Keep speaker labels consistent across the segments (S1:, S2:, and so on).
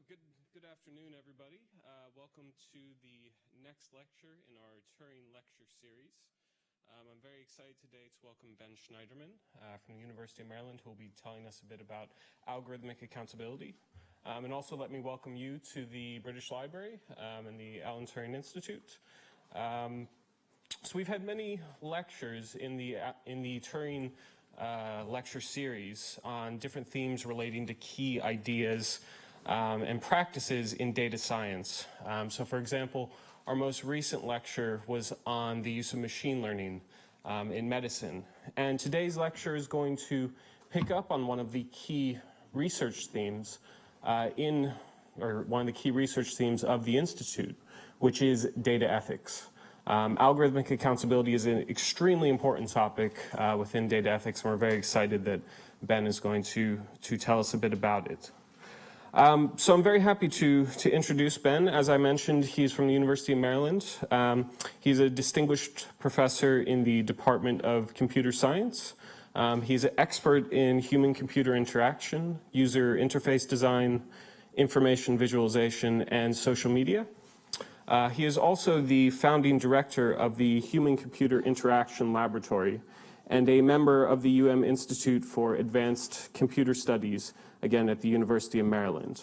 S1: Good afternoon, everybody. Welcome to the next lecture in our Turing lecture series. I'm very excited today to welcome Ben Shneiderman from the University of Maryland, who will be telling us a bit about algorithmic accountability. And also let me welcome you to the British Library and the Alan Turing Institute. So we've had many lectures in the Turing lecture series on different themes relating to key ideas and practices in data science. So for example, our most recent lecture was on the use of machine learning in medicine. And today's lecture is going to pick up on one of the key research themes one of the key research themes of the Institute, which is data ethics. Algorithmic accountability is an extremely important topic within data ethics, and we're very excited that Ben is going to tell us a bit about it. So I'm very happy to introduce Ben. As I mentioned, he's from the University of Maryland. He's a distinguished professor in the Department of Computer Science. He's an expert in human-computer interaction, user interface design, information visualization, and social media. He is also the founding director of the Human-Computer Interaction Laboratory and a member of the Institute for Advanced Computer Studies, again at the University of Maryland.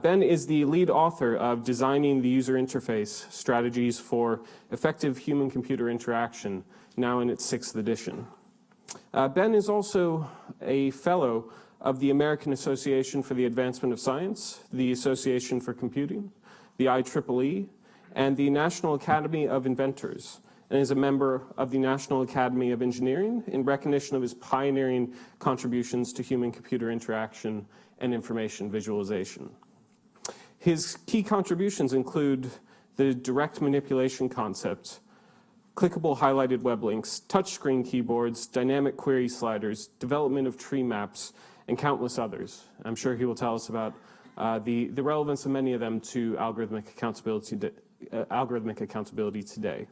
S1: Ben is the lead author of Designing the User Interface Strategies for Effective Human-Computer Interaction, now in its 6th edition. Ben is also a fellow of the American Association for the Advancement of Science, the Association for Computing, the IEEE, and the National Academy of Inventors, and is a member of the National Academy of Engineering in recognition of his pioneering contributions to human-computer interaction and information visualization. His key contributions include the direct manipulation concept, clickable highlighted web links, touchscreen keyboards, dynamic query sliders, development of tree maps, and countless others. I'm sure he will tell us about the relevance of many of them to algorithmic accountability today.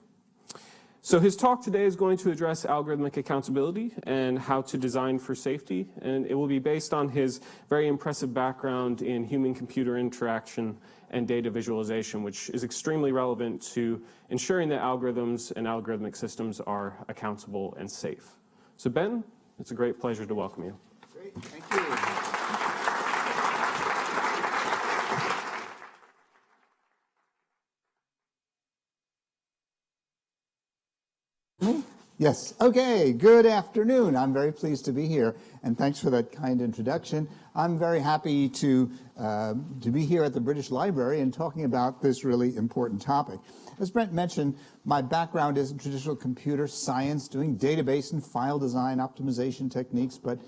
S1: So his talk today is going to address algorithmic accountability and how to design for safety, and it will be based on his very impressive background in human-computer interaction and data visualization, which is extremely relevant to ensuring that algorithms and algorithmic systems are accountable and safe. So Ben, it's a great pleasure to welcome you.
S2: Great, thank you. Yes, okay, good afternoon. I'm very pleased to be here, and thanks for that kind introduction. I'm very happy to be here at the British Library and talking about this really important topic. As Brent mentioned, my background is in traditional computer science, doing database and file design optimization techniques, but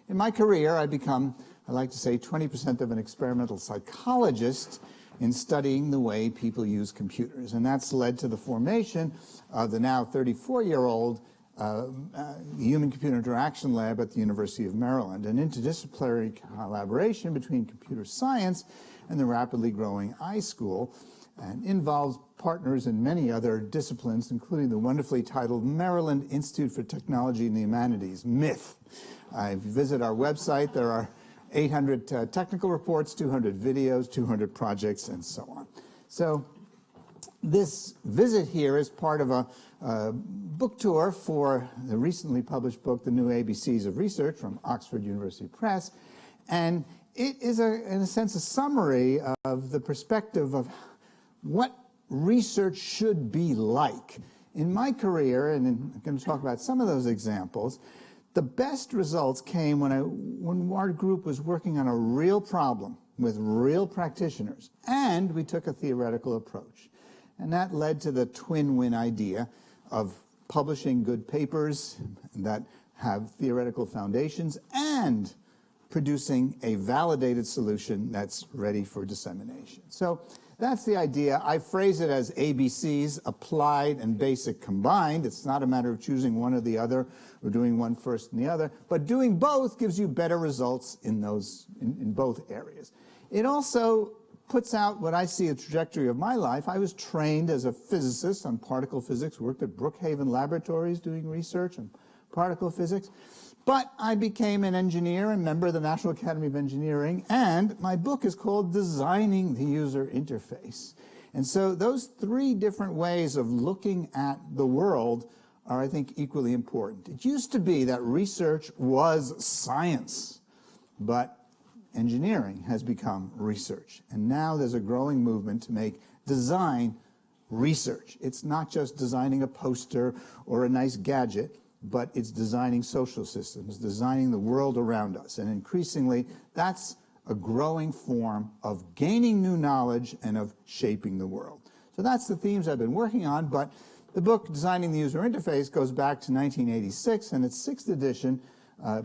S2: in my career I become, I like to say, 20% of an experimental psychologist in studying the way people use computers. And that's led to the formation of the now 34-year-old Human-Computer Interaction Lab at the University of Maryland, an interdisciplinary collaboration between computer science and the rapidly growing iSchool, and involves partners in many other disciplines, including the wonderfully titled Maryland Institute for Technology and the Humanities, MITH. If you visit our website, there are 800 technical reports, 200 videos, 200 projects, and so on. So this visit here is part of a book tour for the recently published book, The New ABCs of Research, from Oxford University Press. And it is, in a sense, a summary of the perspective of what research should be like. In my career, and I'm going to talk about some of those examples, the best results came when our group was working on a real problem with real practitioners, and we took a theoretical approach. And that led to the twin-win idea of publishing good papers that have theoretical foundations and producing a validated solution that's ready for dissemination. So that's the idea. I phrase it as ABCs, applied and basic combined. It's not a matter of choosing one or the other or doing one first and the other, but doing both gives you better results in both areas. It also puts out what I see a trajectory of my life. I was trained as a physicist on particle physics, worked at Brookhaven Laboratories doing research on particle physics. But I became an engineer and member of the National Academy of Engineering, and my book is called Designing the User Interface. And so those three different ways of looking at the world are, I think, equally important. It used to be that research was science, but engineering has become research. And now there's a growing movement to make design research. It's not just designing a poster or a nice gadget, but it's designing social systems, designing the world around us. And increasingly, that's a growing form of gaining new knowledge and of shaping the world. So that's the themes I've been working on, but the book, Designing the User Interface, goes back to 1986, and its sixth edition,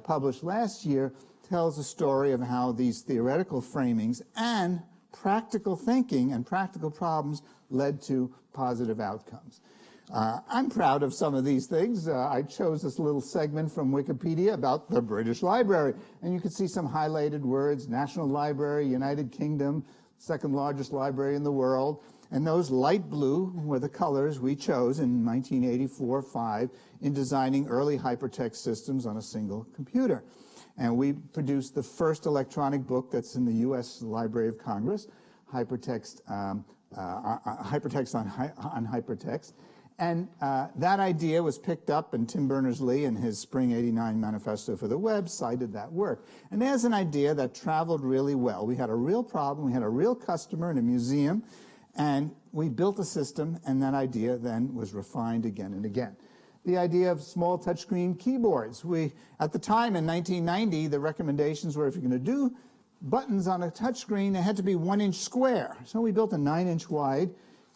S2: published last year, tells a story of how these theoretical framings and practical thinking and practical problems led to positive outcomes. I'm proud of some of these things. I chose this little segment from Wikipedia about the British Library, and you can see some highlighted words: National Library, United Kingdom, second largest library in the world. And those light blue were the colors we chose in 1984-5 in designing early hypertext systems on a single computer. And we produced the first electronic book that's in the U.S. Library of Congress, Hypertext, Hypertext on Hypertext. And that idea was picked up, and Tim Berners-Lee in his Spring '89 Manifesto for the Web cited that work. And there's an idea that traveled really well. We had a real problem, we had a real customer in a museum, and we built a system, and that idea then was refined again and again. The idea of small touchscreen keyboards. At the time in 1990, the recommendations were if you're going to do buttons on a touchscreen, they had to be 1 inch square. So we built a 9-inch wide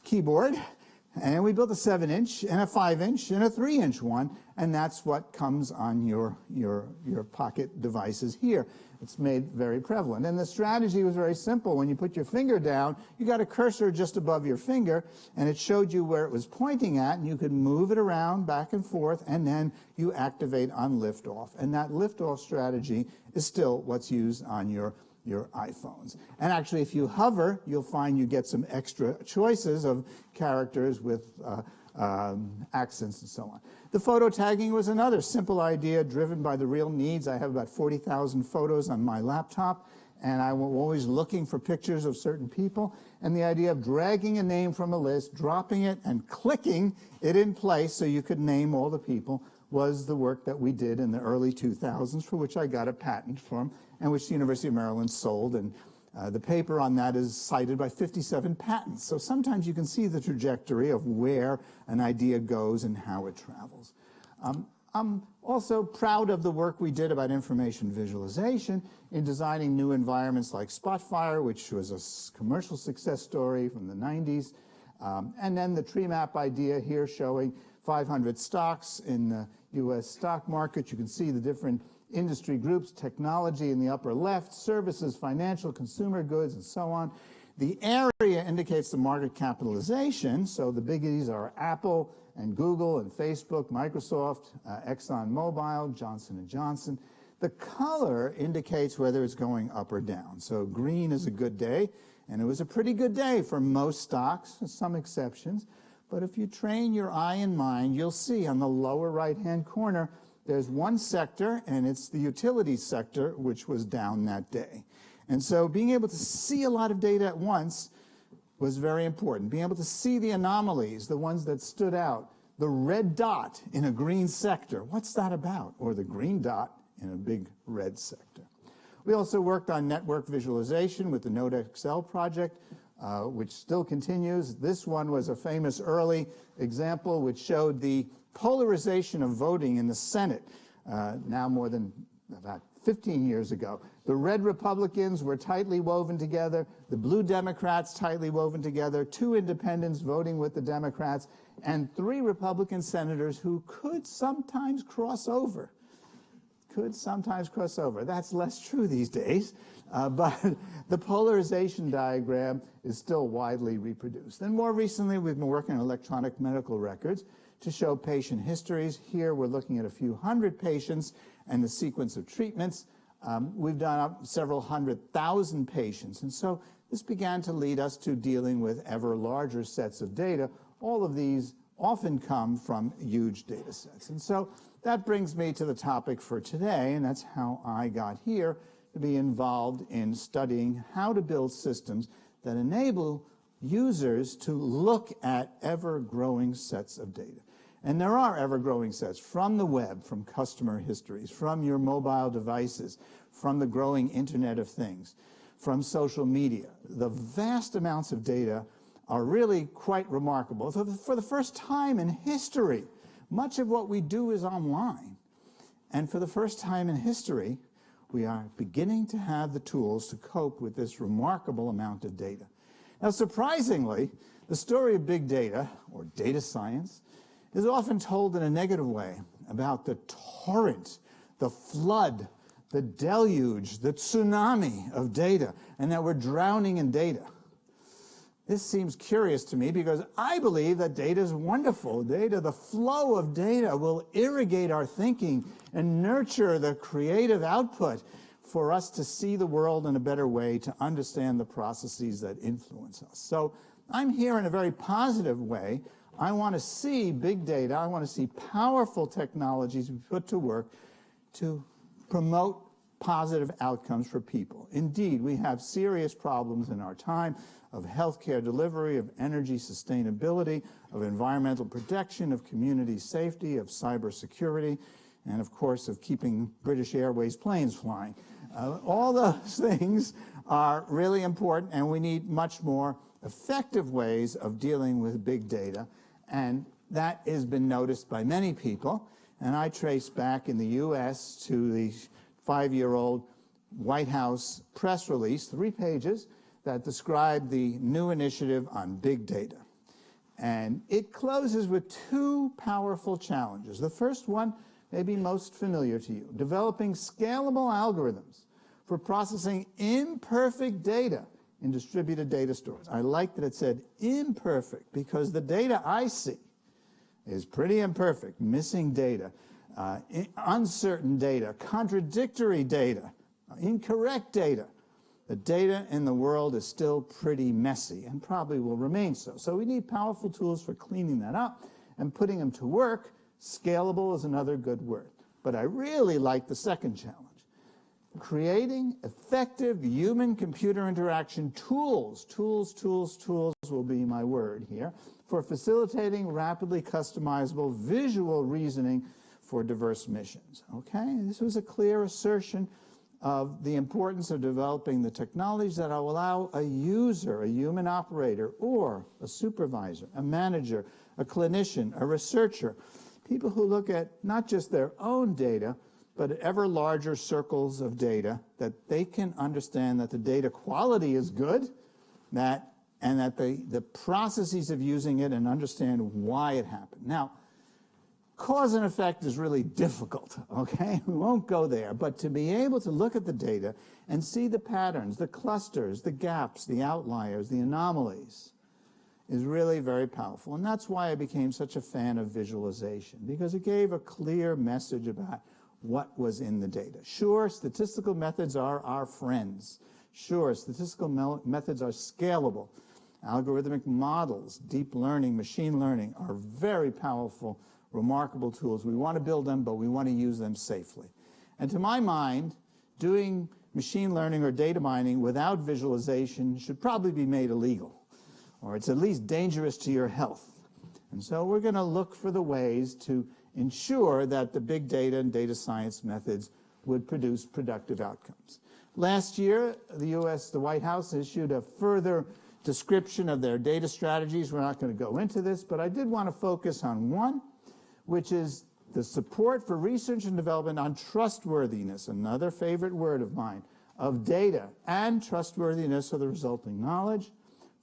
S2: keyboard, and we built a 7-inch and a 5-inch and a 3-inch one, and that's what comes on your pocket devices here. It's made very prevalent. And the strategy was very simple. When you put your finger down, you got a cursor just above your finger, and it showed you where it was pointing at, and you could move it around back and forth, and then you activate on liftoff. And that liftoff strategy is still what's used on your iPhones. And actually, if you hover, you'll find you get some extra choices of characters with accents and so on. The photo tagging was another simple idea driven by the real needs. I have about 40,000 photos on my laptop, and I'm always looking for pictures of certain people. And the idea of dragging a name from a list, dropping it, and clicking it in place so you could name all the people was the work that we did in the early 2000s, for which I got a patent from, and which the University of Maryland sold. And the paper on that is cited by 57 patents. So sometimes you can see the trajectory of where an idea goes and how it travels. I'm also proud of the work we did about information visualization in designing new environments like Spotfire, which was a commercial success story from the 90s. And then the tree map idea here showing 500 stocks in the U.S. stock market. You can see the different industry groups, technology in the upper left, services, financial, consumer goods, and so on. The area indicates the market capitalization, so the biggies are Apple and Google and Facebook, Microsoft, ExxonMobil, Johnson & Johnson. The color indicates whether it's going up or down. So green is a good day, and it was a pretty good day for most stocks, with some exceptions. But if you train your eye and mind, you'll see on the lower right-hand corner, there's one sector, and it's the utilities sector, which was down that day. And so being able to see a lot of data at once was very important. Being able to see the anomalies, the ones that stood out, the red dot in a green sector, what's that about? Or the green dot in a big red sector. We also worked on network visualization with the NodeXL project, which still continues. This one was a famous early example which showed the polarization of voting in the Senate, now more than about 15 years ago. The red Republicans were tightly woven together, the blue Democrats tightly woven together, 2 independents voting with the Democrats, and 3 Republican senators who could sometimes cross over. That's less true these days, but the polarization diagram is still widely reproduced. And more recently, we've been working on electronic medical records to show patient histories. Here we're looking at a few hundred patients and the sequence of treatments. We've done up several 100,000 patients, and so this began to lead us to dealing with ever larger sets of data. All of these often come from huge data sets. And so that brings me to the topic for today, and that's how I got here to be involved in studying how to build systems that enable users to look at ever-growing sets of data. And there are ever-growing sets from the web, from customer histories, from your mobile devices, from the growing Internet of Things, from social media. The vast amounts of data are really quite remarkable. For the first time in history, much of what we do is online. And for the first time in history, we are beginning to have the tools to cope with this remarkable amount of data. Now, surprisingly, the story of big data, or data science, is often told in a negative way about the torrent, the flood, the deluge, the tsunami of data, and that we're drowning in data. This seems curious to me because I believe that data is wonderful. Data, the flow of data, will irrigate our thinking and nurture the creative output for us to see the world in a better way, to understand the processes that influence us. So I'm here in a very positive way. I want to see big data, I want to see powerful technologies put to work to promote positive outcomes for people. Indeed, we have serious problems in our time of healthcare delivery, of energy sustainability, of environmental protection, of community safety, of cybersecurity, and of course of keeping British Airways planes flying. All those things are really important, and we need much more effective ways of dealing with big data, and that has been noticed by many people. And I trace back in the US to the 5-year-old White House press release, 3 pages, that described the new initiative on big data. And it closes with 2 powerful challenges. The first one may be most familiar to you: developing scalable algorithms for processing imperfect data in distributed data stores. I like that it said imperfect, because the data I see is pretty imperfect, missing data, uncertain data, contradictory data, incorrect data. The data in the world is still pretty messy and probably will remain so. So we need powerful tools for cleaning that up and putting them to work. Scalable is another good word. But I really like the second challenge: creating effective human-computer interaction tools. Tools will be my word here, for facilitating rapidly customizable visual reasoning for diverse missions. Okay, this was a clear assertion of the importance of developing the technologies that will allow a user, a human operator, or a supervisor, a manager, a clinician, a researcher, people who look at not just their own data, but ever larger circles of data, that they can understand that the data quality is good, and that the processes of using it, and understand why it happened. Now, cause and effect is really difficult, okay? We won't go there, but to be able to look at the data and see the patterns, the clusters, the gaps, the outliers, the anomalies, is really very powerful. And that's why I became such a fan of visualization, because it gave a clear message about what was in the data. Sure, statistical methods are our friends. Sure, statistical methods are scalable. Algorithmic models, deep learning, machine learning are very powerful, remarkable tools. We want to build them, but we want to use them safely. And to my mind, doing machine learning or data mining without visualization should probably be made illegal, or it's at least dangerous to your health. And so we're going to look for the ways to ensure that the big data and data science methods would produce productive outcomes. Last year, the White House issued a further description of their data strategies. We're not going to go into this, but I did want to focus on one, which is the support for research and development on trustworthiness, another favorite word of mine, of data, and trustworthiness of the resulting knowledge,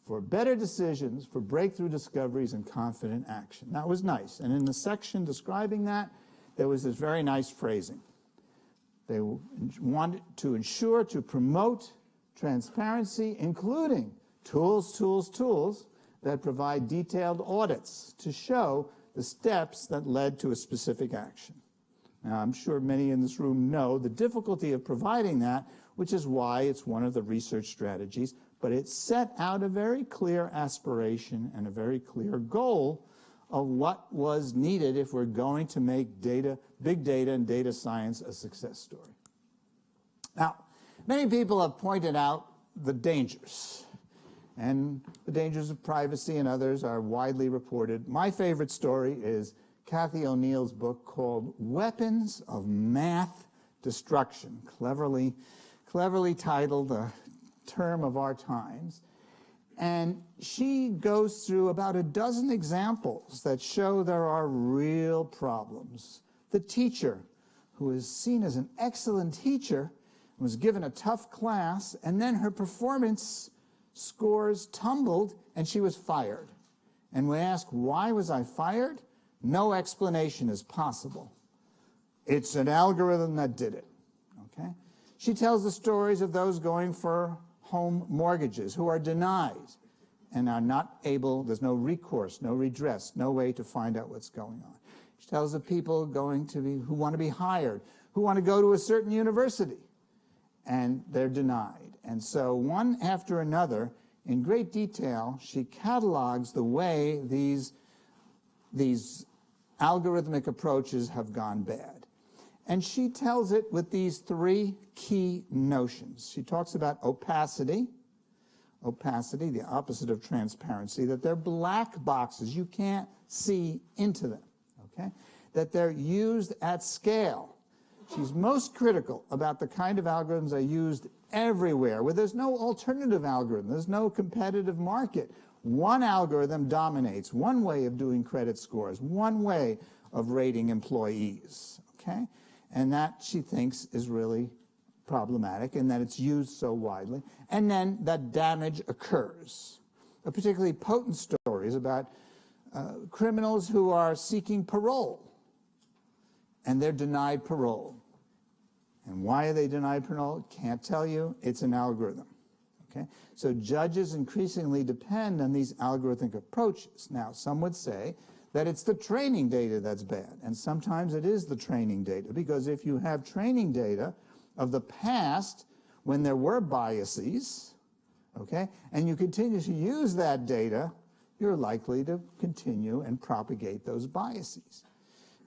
S2: for better decisions, for breakthrough discoveries, and confident action. That was nice. And in the section describing that, there was this very nice phrasing. They wanted to ensure, to promote transparency, including tools that provide detailed audits to show the steps that led to a specific action. Now, I'm sure many in this room know the difficulty of providing that, which is why it's one of the research strategies, but it set out a very clear aspiration and a very clear goal of what was needed if we're going to make data, big data and data science a success story. Now, many people have pointed out the dangers, and the dangers of privacy and others are widely reported. My favorite story is Cathy O'Neill's book called Weapons of Math Destruction, cleverly titled, a term of our times. And she goes through about a dozen examples that show there are real problems. The teacher, who is seen as an excellent teacher, was given a tough class, and then her performance scores tumbled, and she was fired. And when asked, why was I fired? No explanation is possible. It's an algorithm that did it. Okay? She tells the stories of those going for home mortgages who are denied and are not able, there's no recourse, no redress, no way to find out what's going on. She tells of people who want to be hired, who want to go to a certain university, and they're denied. And so one after another, in great detail, she catalogs the way these algorithmic approaches have gone bad. And she tells it with these three key notions. She talks about opacity, the opposite of transparency, that they're black boxes. You can't see into them, okay? That they're used at scale. She's most critical about the kind of algorithms that are used everywhere, where there's no alternative algorithm, there's no competitive market. One algorithm dominates, one way of doing credit scores, one way of rating employees, okay? And that, she thinks, is really problematic, and that it's used so widely. And then that damage occurs. A particularly potent story is about criminals who are seeking parole, and they're denied parole. And why are they denied parole? Can't tell you. It's an algorithm. Okay? So judges increasingly depend on these algorithmic approaches. Now, some would say that it's the training data that's bad, and sometimes it is the training data, because if you have training data of the past when there were biases, okay, and you continue to use that data, you're likely to continue and propagate those biases.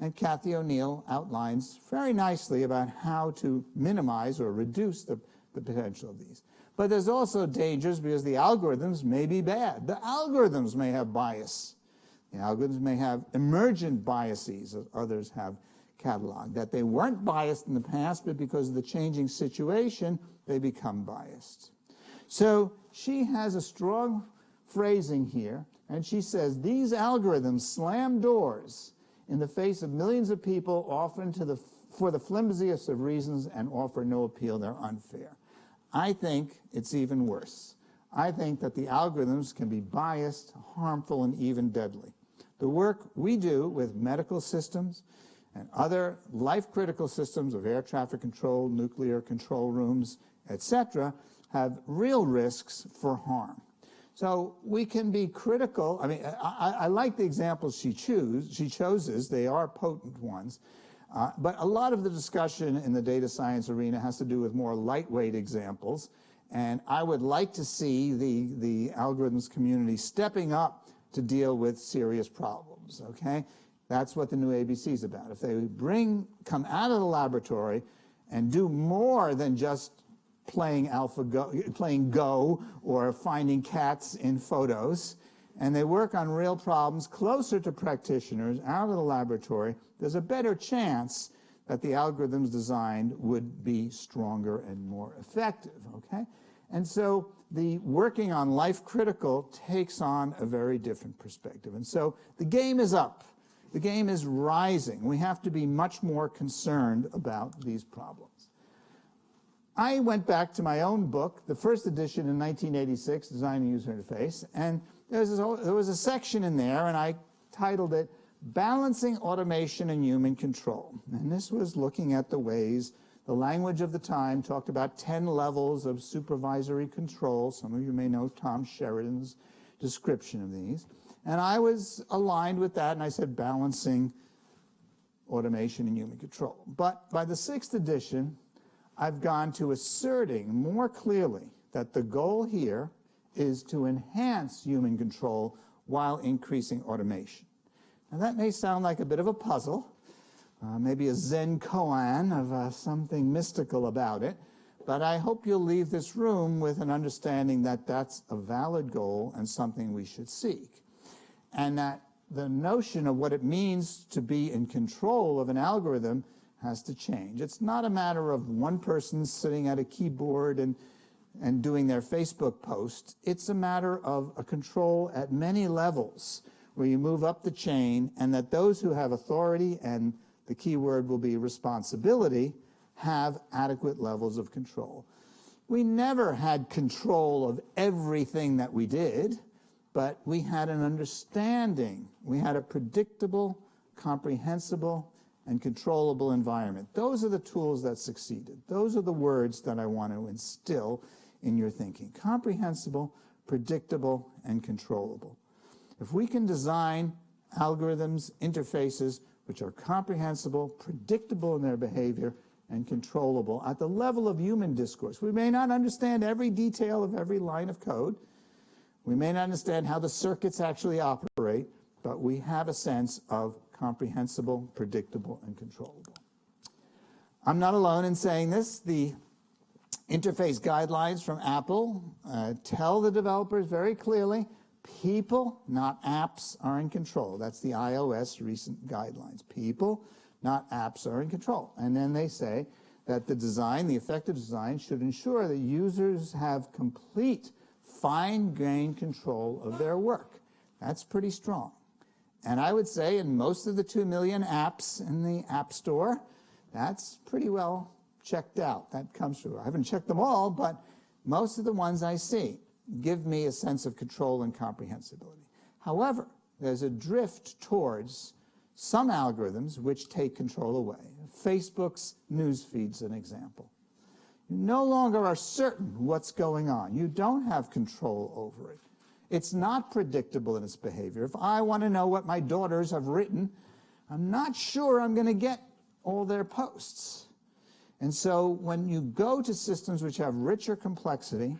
S2: And Cathy O'Neill outlines very nicely about how to minimize or reduce the potential of these. But there's also dangers because the algorithms may be bad. The algorithms may have bias. The algorithms may have emergent biases, as others have cataloged, that they weren't biased in the past, but because of the changing situation, they become biased. So she has a strong phrasing here, and she says, these algorithms slam doors in the face of millions of people, often for the flimsiest of reasons, and offer no appeal. They're unfair. I think it's even worse. I think that the algorithms can be biased, harmful, and even deadly. The work we do with medical systems and other life-critical systems of air traffic control, nuclear control rooms, etc., have real risks for harm. So we can be critical. I mean, I like the examples she chooses. They are potent ones. But a lot of the discussion in the data science arena has to do with more lightweight examples. And I would like to see the algorithms community stepping up to deal with serious problems, okay? That's what the new ABC is about. If they come out of the laboratory and do more than just playing Go or finding cats in photos, and they work on real problems closer to practitioners out of the laboratory, there's a better chance that the algorithms designed would be stronger and more effective, okay? And so the working on life critical takes on a very different perspective. And so the game is up. The game is rising. We have to be much more concerned about these problems. I went back to my own book, the first edition in 1986, Designing User Interface, and there was a section in there, and I titled it, Balancing Automation and Human Control. And this was looking at the ways the language of the time talked about 10 levels of supervisory control. Some of you may know Tom Sheridan's description of these. And I was aligned with that, and I said balancing automation and human control. But by the 6th edition, I've gone to asserting more clearly that the goal here is to enhance human control while increasing automation. Now that may sound like a bit of a puzzle, maybe a Zen koan of something mystical about it, but I hope you'll leave this room with an understanding that that's a valid goal and something we should seek. And that the notion of what it means to be in control of an algorithm has to change. It's not a matter of one person sitting at a keyboard and doing their Facebook post. It's a matter of a control at many levels where you move up the chain, and that those who have authority, and the key word will be responsibility, have adequate levels of control. We never had control of everything that we did, but we had an understanding. We had a predictable, comprehensible, and controllable environment. Those are the tools that succeeded. Those are the words that I want to instill in your thinking. Comprehensible, predictable, and controllable. If we can design algorithms, interfaces, which are comprehensible, predictable in their behavior, and controllable at the level of human discourse. We may not understand every detail of every line of code. We may not understand how the circuits actually operate, but we have a sense of comprehensible, predictable, and controllable. I'm not alone in saying this. The interface guidelines from Apple tell the developers very clearly, people, not apps, are in control. That's the iOS recent guidelines. People, not apps, are in control. And then they say that the design, the effective design, should ensure that users have complete, fine-grained control of their work. That's pretty strong. And I would say in most of the 2 million apps in the App Store, that's pretty well checked out. That comes through. I haven't checked them all, but most of the ones I see give me a sense of control and comprehensibility. However, there's a drift towards some algorithms which take control away. Facebook's news feed's an example. You no longer are certain what's going on. You don't have control over it. It's not predictable in its behavior. If I want to know what my daughters have written, I'm not sure I'm going to get all their posts. And so when you go to systems which have richer complexity,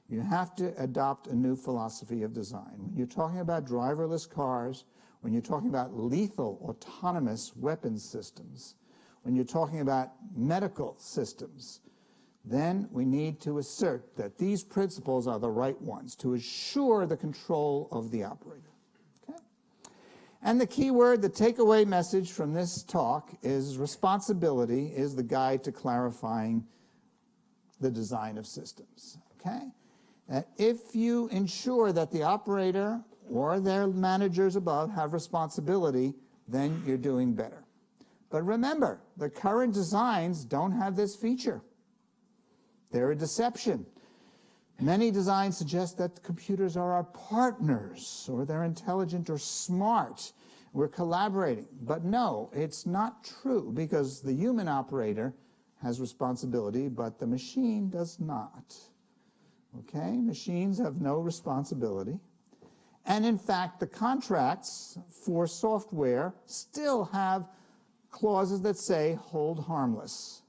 S2: you have to adopt a new philosophy of design. When you're talking about driverless cars, when you're talking about lethal autonomous weapons systems, when you're talking about medical systems, then we need to assert that these principles are the right ones to assure the control of the operator. Okay? And the key word, the takeaway message from this talk is responsibility is the guide to clarifying the design of systems. Okay? That if you ensure that the operator or their managers above have responsibility, then you're doing better. But remember, the current designs don't have this feature. They're a deception. Many designs suggest that computers are our partners, or they're intelligent or smart. We're collaborating. But no, it's not true, because the human operator has responsibility, but the machine does not. Okay? Machines have no responsibility. And in fact, the contracts for software still have clauses that say hold harmless.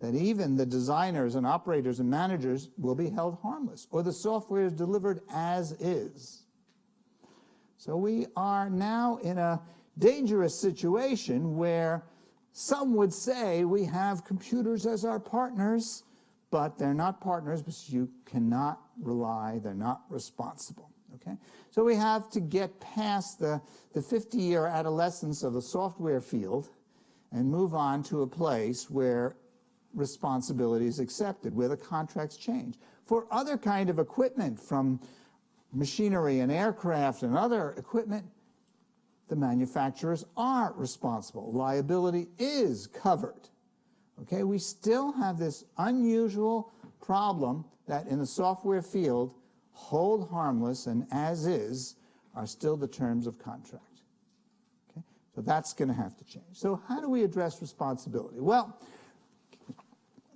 S2: That even the designers and operators and managers will be held harmless, or the software is delivered as is. So we are now in a dangerous situation where some would say we have computers as our partners, but they're not partners because you cannot rely, they're not responsible. Okay? So we have to get past the 50-year adolescence of the software field and move on to a place where responsibility is accepted, where the contracts change. For other kind of equipment, from machinery and aircraft and other equipment, the manufacturers are responsible. Liability is covered. Okay, we still have this unusual problem that in the software field, hold harmless and as is are still the terms of contract. Okay, so that's going to have to change. So how do we address responsibility? Well,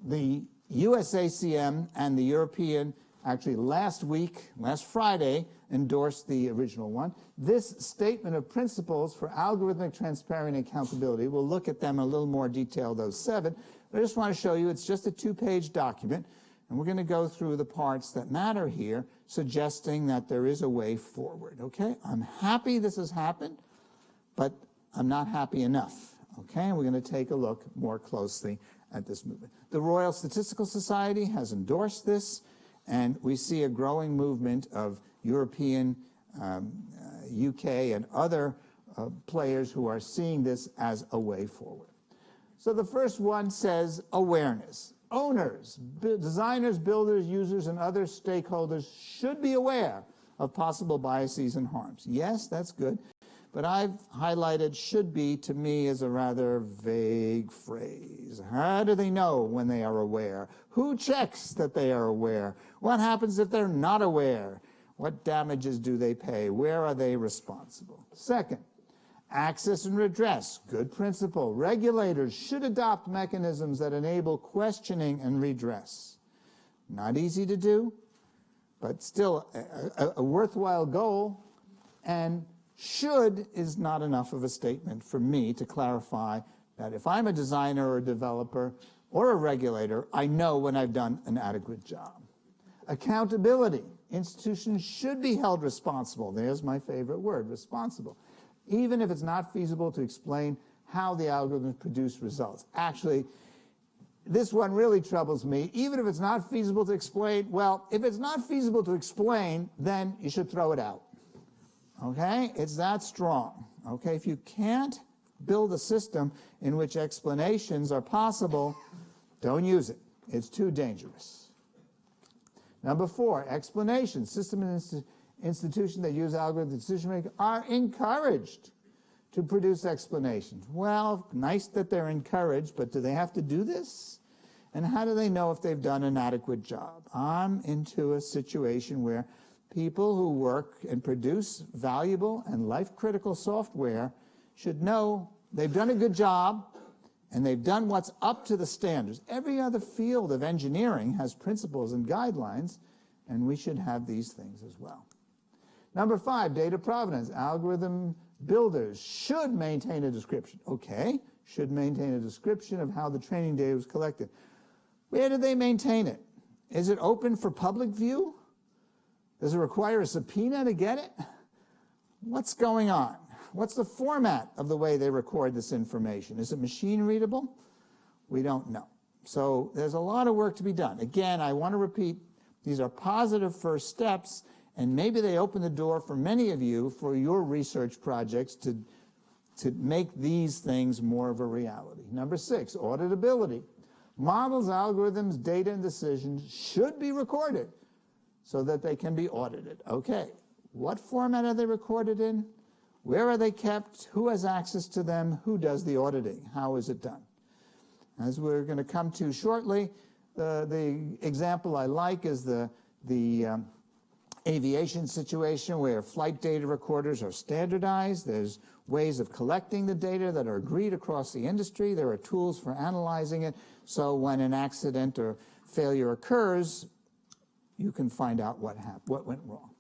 S2: the USACM and the European, actually last Friday, endorsed the original one. This statement of principles for algorithmic transparent accountability, we'll look at them in a little more detail, those 7. But I just want to show you it's just a 2-page document, and we're going to go through the parts that matter here, suggesting that there is a way forward. Okay? I'm happy this has happened. but I'm not happy enough. Okay, we're going to take a look more closely at this movement. The Royal Statistical Society has endorsed this, and we see a growing movement of European, UK, and other players who are seeing this as a way forward. So the first one says awareness. Owners, designers, builders, users, and other stakeholders should be aware of possible biases and harms. Yes, that's good. But I've highlighted should be, to me, as a rather vague phrase. How do they know when they are aware? Who checks that they are aware? What happens if they're not aware? What damages do they pay? Where are they responsible? Second, access and redress. Good principle. Regulators should adopt mechanisms that enable questioning and redress. Not easy to do, but still a worthwhile goal. And should is not enough of a statement for me to clarify that if I'm a designer or a developer or a regulator, I know when I've done an adequate job. Accountability. Institutions should be held responsible. There's my favorite word, responsible. Even if it's not feasible to explain how the algorithms produce results. Actually, this one really troubles me. Even if it's not feasible to explain, well, if it's not feasible to explain, then you should throw it out. Okay? It's that strong. Okay? If you can't build a system in which explanations are possible, don't use it. It's too dangerous. Number 4, explanations. System and institutions that use algorithmic decision-making are encouraged to produce explanations. Well, nice that they're encouraged, but do they have to do this? And how do they know if they've done an adequate job? I'm into a situation where people who work and produce valuable and life-critical software should know they've done a good job and they've done what's up to the standards. Every other field of engineering has principles and guidelines, and we should have these things as well. Number 5, data provenance. Algorithm builders should maintain a description. Okay, should maintain a description of how the training data was collected. Where do they maintain it? Is it open for public view? Does it require a subpoena to get it? What's going on? What's the format of the way they record this information? Is it machine readable? We don't know. So there's a lot of work to be done. Again, I want to repeat, these are positive first steps, and maybe they open the door for many of you for your research projects to make these things more of a reality. Number 6, auditability. Models, algorithms, data, and decisions should be recorded so that they can be audited. Okay, what format are they recorded in? Where are they kept? Who has access to them? Who does the auditing? How is it done? As we're going to come to shortly, the example I like is the aviation situation where flight data recorders are standardized. There's ways of collecting the data that are agreed across the industry. There are tools for analyzing it. So when an accident or failure occurs, you can find out what happened, what went wrong.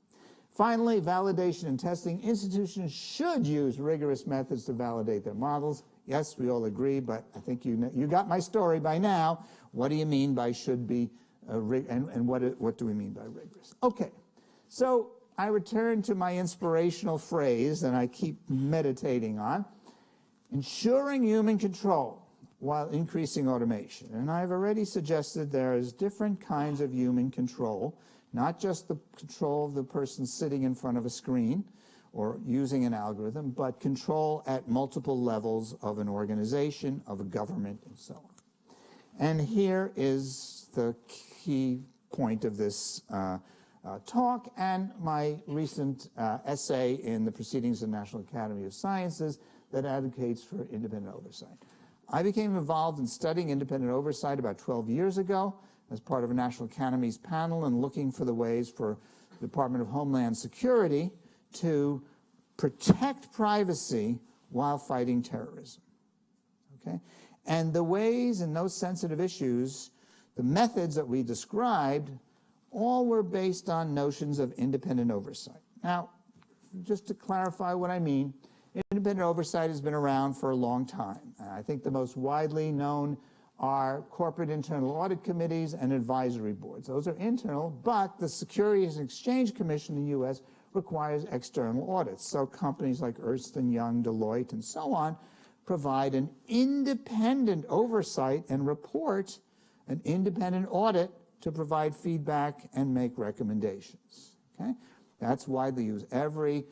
S2: Finally, validation and testing. Institutions should use rigorous methods to validate their models. Yes, we all agree, but I think you got my story by now. What do you mean by should be, and what do we mean by rigorous? Okay, so I return to my inspirational phrase that I keep meditating on, ensuring human control while increasing automation. And I've already suggested there's different kinds of human control, not just the control of the person sitting in front of a screen or using an algorithm, but control at multiple levels of an organization, of a government, and so on. And here is the key point of this talk and my recent essay in the Proceedings of the National Academy of Sciences that advocates for independent oversight. I became involved in studying independent oversight about 12 years ago as part of a National Academy's panel and looking for the ways for the Department of Homeland Security to protect privacy while fighting terrorism. Okay? And the ways in those sensitive issues, the methods that we described, all were based on notions of independent oversight. Now, just to clarify what I mean, independent oversight has been around for a long time. I think the most widely known are corporate internal audit committees and advisory boards. Those are internal, but the Securities and Exchange Commission in the U.S. requires external audits. So companies like Ernst & Young, Deloitte, and so on provide an independent oversight and report, an independent audit to provide feedback and make recommendations. Okay? That's why they use every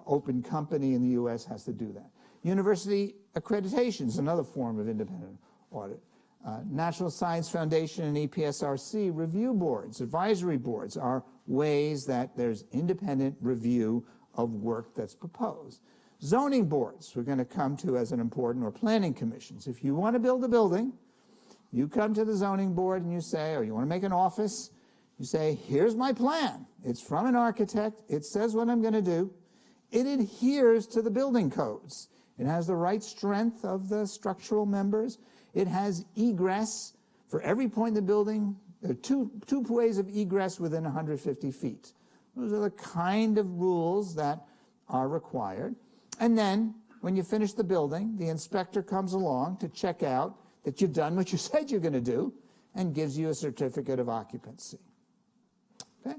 S2: open company in the U.S. has to do that. University accreditation is another form of independent audit. National Science Foundation and EPSRC review boards, advisory boards are ways that there's independent review of work that's proposed. Zoning boards we're going to come to as an important, or planning commissions. If you want to build a building, you come to the zoning board and you say, or you want to make an office, you say, here's my plan. It's from an architect. It says what I'm going to do. It adheres to the building codes. It has the right strength of the structural members. It has egress for every point in the building. There are two ways of egress within 150 feet. Those are the kind of rules that are required. And then, when you finish the building, the inspector comes along to check out that you've done what you said you're going to do and gives you a certificate of occupancy. Okay?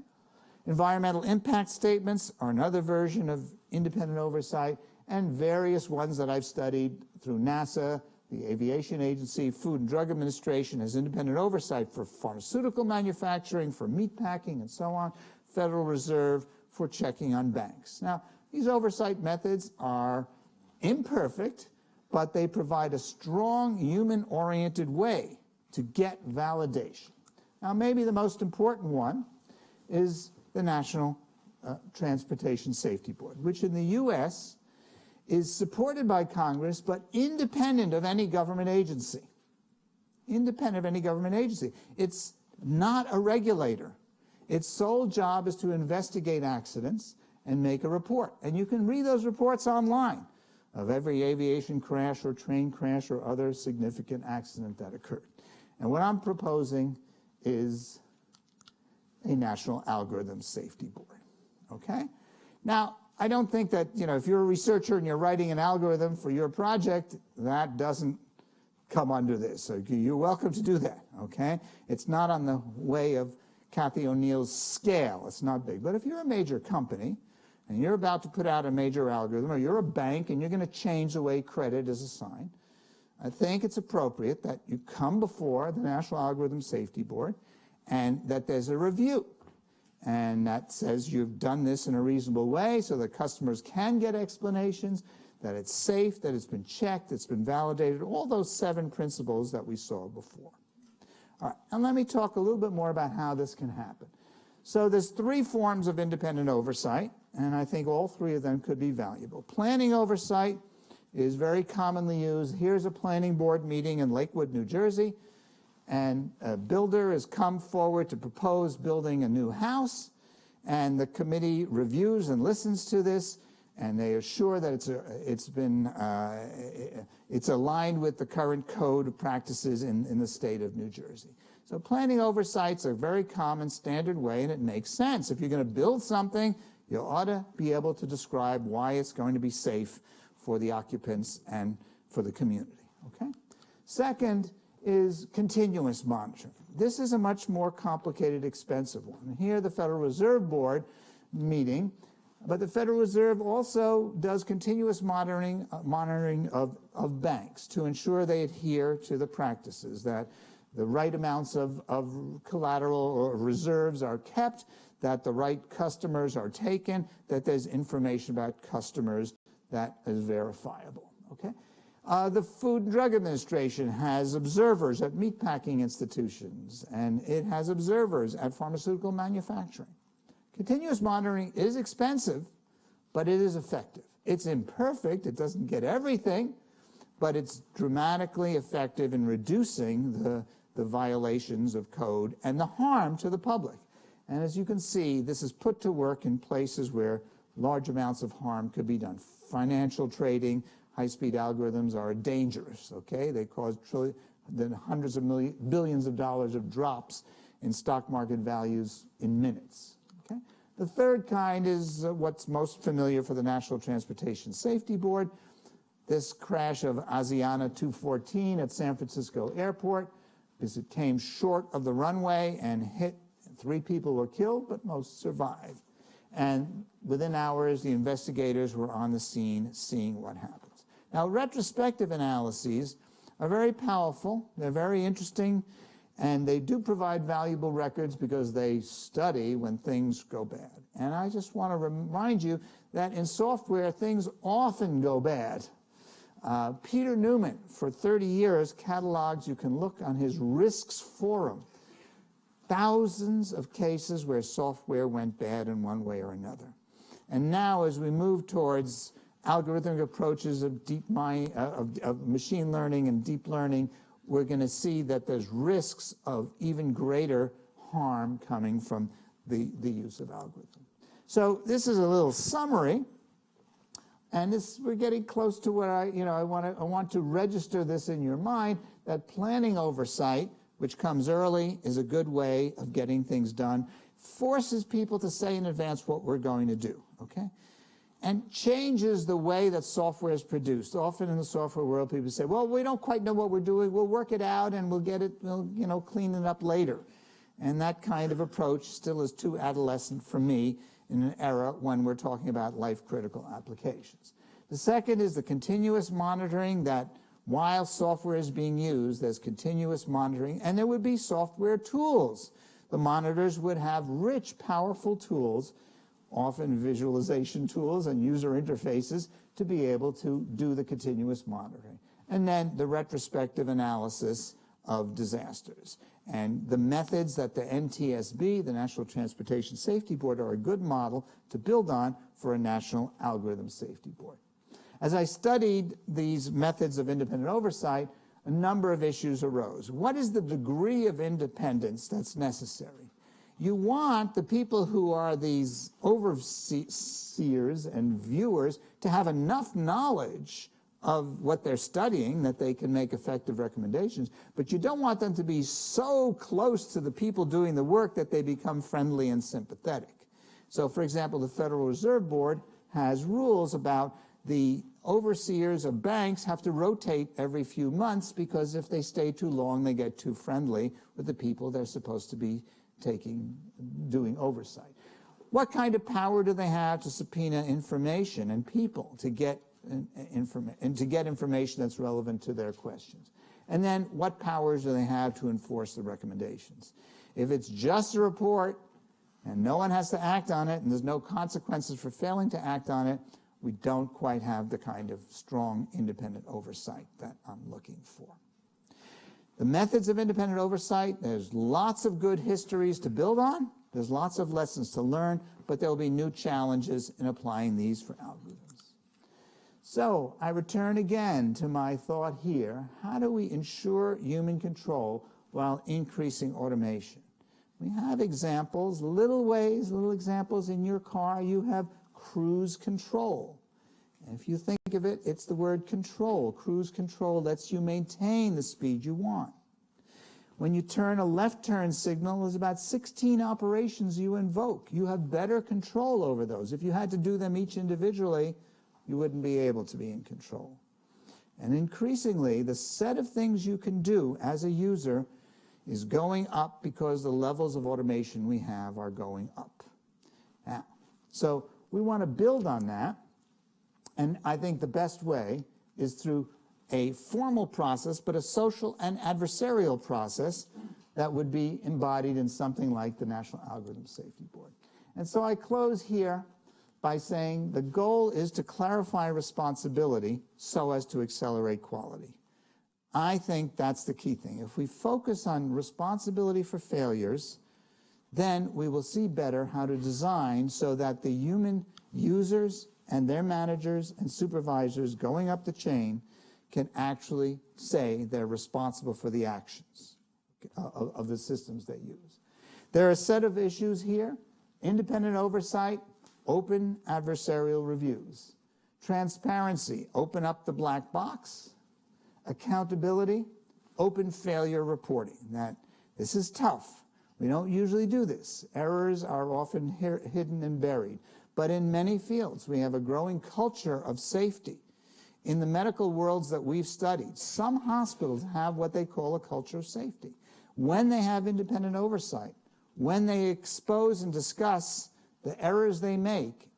S2: Environmental impact statements are another version of independent oversight, and various ones that I've studied through NASA, the Aviation Agency, Food and Drug Administration has independent oversight for pharmaceutical manufacturing, for meat packing, and so on. Federal Reserve for checking on banks. Now, these oversight methods are imperfect, but they provide a strong human-oriented way to get validation. Now, maybe the most important one is the National Transportation Safety Board, which in the U.S. is supported by Congress, but independent of any government agency. Independent of any government agency. It's not a regulator. Its sole job is to investigate accidents and make a report. And you can read those reports online of every aviation crash or train crash or other significant accident that occurred. And what I'm proposing is a National Algorithm Safety Board. Okay? Now, I don't think that, if you're a researcher and you're writing an algorithm for your project, that doesn't come under this. So you're welcome to do that, okay? It's not on the way of Kathy O'Neill's scale. It's not big. But if you're a major company and you're about to put out a major algorithm, or you're a bank and you're going to change the way credit is assigned, I think it's appropriate that you come before the National Algorithm Safety Board and that there's a review. And that says you've done this in a reasonable way so that customers can get explanations, that it's safe, that it's been checked, it's been validated, all those 7 principles that we saw before. All right, and let me talk a little bit more about how this can happen. So there's 3 forms of independent oversight, and I think all 3 of them could be valuable. Planning oversight is very commonly used. Here's a planning board meeting in Lakewood, New Jersey. And a builder has come forward to propose building a new house, and the committee reviews and listens to this, and they assure that it's aligned with the current code of practices in the state of New Jersey. So planning oversight's a very common standard way, and it makes sense. If you're going to build something, you ought to be able to describe why it's going to be safe for the occupants and for the community. Okay? Second is continuous monitoring. This is a much more complicated, expensive one. And here the Federal Reserve Board meeting, but the Federal Reserve also does continuous monitoring of banks to ensure they adhere to the practices, that the right amounts of collateral or reserves are kept, that the right customers are taken, that there's information about customers that is verifiable. Okay? The Food and Drug Administration has observers at meatpacking institutions, and it has observers at pharmaceutical manufacturing. Continuous monitoring is expensive, but it is effective. It's imperfect. It doesn't get everything, but it's dramatically effective in reducing the violations of code and the harm to the public. And as you can see, this is put to work in places where large amounts of harm could be done. Financial trading, high-speed algorithms are dangerous, okay? They cause hundreds of billions of dollars of drops in stock market values in minutes, okay? The third kind is what's most familiar for the National Transportation Safety Board. This crash of Asiana 214 at San Francisco Airport, because it came short of the runway and hit 3 people were killed, but most survived. And within hours, the investigators were on the scene seeing what happens. Now, retrospective analyses are very powerful. They're very interesting, and they do provide valuable records because they study when things go bad. And I just want to remind you that in software, things often go bad. Peter Newman, for 30 years, catalogs, you can look on his risks forum, thousands of cases where software went bad in one way or another. And now, as we move towards algorithmic approaches of of machine learning and deep learning, we're going to see that there's risks of even greater harm coming from the use of algorithms. So this is a little summary, and we're getting close to what I want to register this in your mind, that planning oversight, which comes early, is a good way of getting things done, forces people to say in advance what we're going to do, okay? And changes the way that software is produced. Often in the software world, people say, well, we don't quite know what we're doing. We'll work it out and we'll get it, we'll clean it up later. And that kind of approach still is too adolescent for me in an era when we're talking about life-critical applications. The second is the continuous monitoring, that while software is being used, there's continuous monitoring, and there would be software tools. The monitors would have rich, powerful tools, often visualization tools and user interfaces, to be able to do the continuous monitoring. And then the retrospective analysis of disasters. And the methods that the NTSB, the National Transportation Safety Board, are a good model to build on for a National Algorithm Safety Board. As I studied these methods of independent oversight, a number of issues arose. What is the degree of independence that's necessary? You want the people who are these overseers and viewers to have enough knowledge of what they're studying that they can make effective recommendations, but you don't want them to be so close to the people doing the work that they become friendly and sympathetic. So, for example, the Federal Reserve Board has rules about the overseers of banks have to rotate every few months, because if they stay too long, they get too friendly with the people they're supposed to be doing oversight. What kind of power do they have to subpoena information and people to get information that's relevant to their questions? And then what powers do they have to enforce the recommendations? If it's just a report and no one has to act on it and there's no consequences for failing to act on it, we don't quite have the kind of strong independent oversight that I'm looking for. The methods of independent oversight, there's lots of good histories to build on. There's lots of lessons to learn, but there will be new challenges in applying these for algorithms. So I return again to my thought here. How do we ensure human control while increasing automation? We have examples, little examples in your car. You have cruise control. And if you think of it, it's the word control. Cruise control lets you maintain the speed you want. When you turn a left turn signal, there's about 16 operations you invoke. You have better control over those. If you had to do them each individually, you wouldn't be able to be in control. And increasingly, the set of things you can do as a user is going up because the levels of automation we have are going up. Now, so we want to build on that, and I think the best way is through a formal process, but a social and adversarial process that would be embodied in something like the National Algorithm Safety Board. And so I close here by saying the goal is to clarify responsibility so as to accelerate quality. I think that's the key thing. If we focus on responsibility for failures, then we will see better how to design so that the human users and their managers and supervisors going up the chain can actually say they're responsible for the actions of the systems they use. There are a set of issues here: independent oversight, open adversarial reviews; transparency, open up the black box; accountability, open failure reporting. This is tough. We don't usually do this. Errors are often hidden and buried. But in many fields, we have a growing culture of safety. In the medical worlds that we've studied, some hospitals have what they call a culture of safety. When they have independent oversight, when they expose and discuss the errors they make,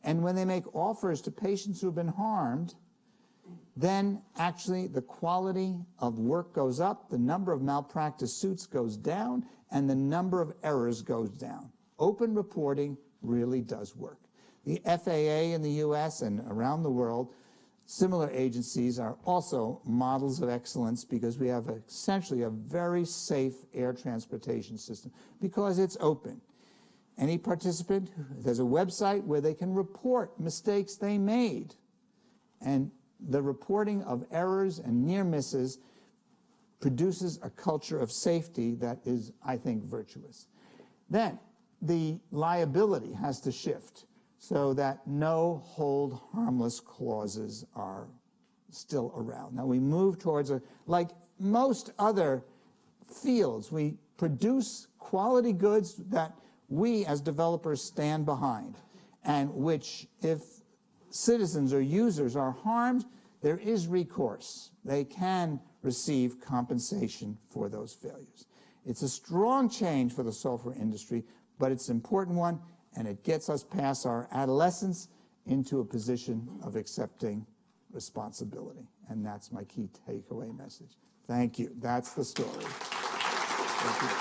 S2: and when they make offers to patients who have been harmed, then actually the quality of work goes up, the number of malpractice suits goes down, and the number of errors goes down. Open reporting really does work. The FAA in the US and around the world, similar agencies are also models of excellence because we have essentially a very safe air transportation system because it's open. Any participant, there's a website where they can report mistakes they made. And the reporting of errors and near misses produces a culture of safety that is, I think, virtuous. Then the liability has to shift so that no hold harmless clauses are still around. Now we move towards like most other fields, we produce quality goods that we as developers stand behind, and which if citizens or users are harmed, there is recourse. They can receive compensation for those failures. It's a strong change for the software industry, but it's an important one, and it gets us past our adolescence into a position of accepting responsibility. And that's my key takeaway message. Thank you. That's the story. Thank you.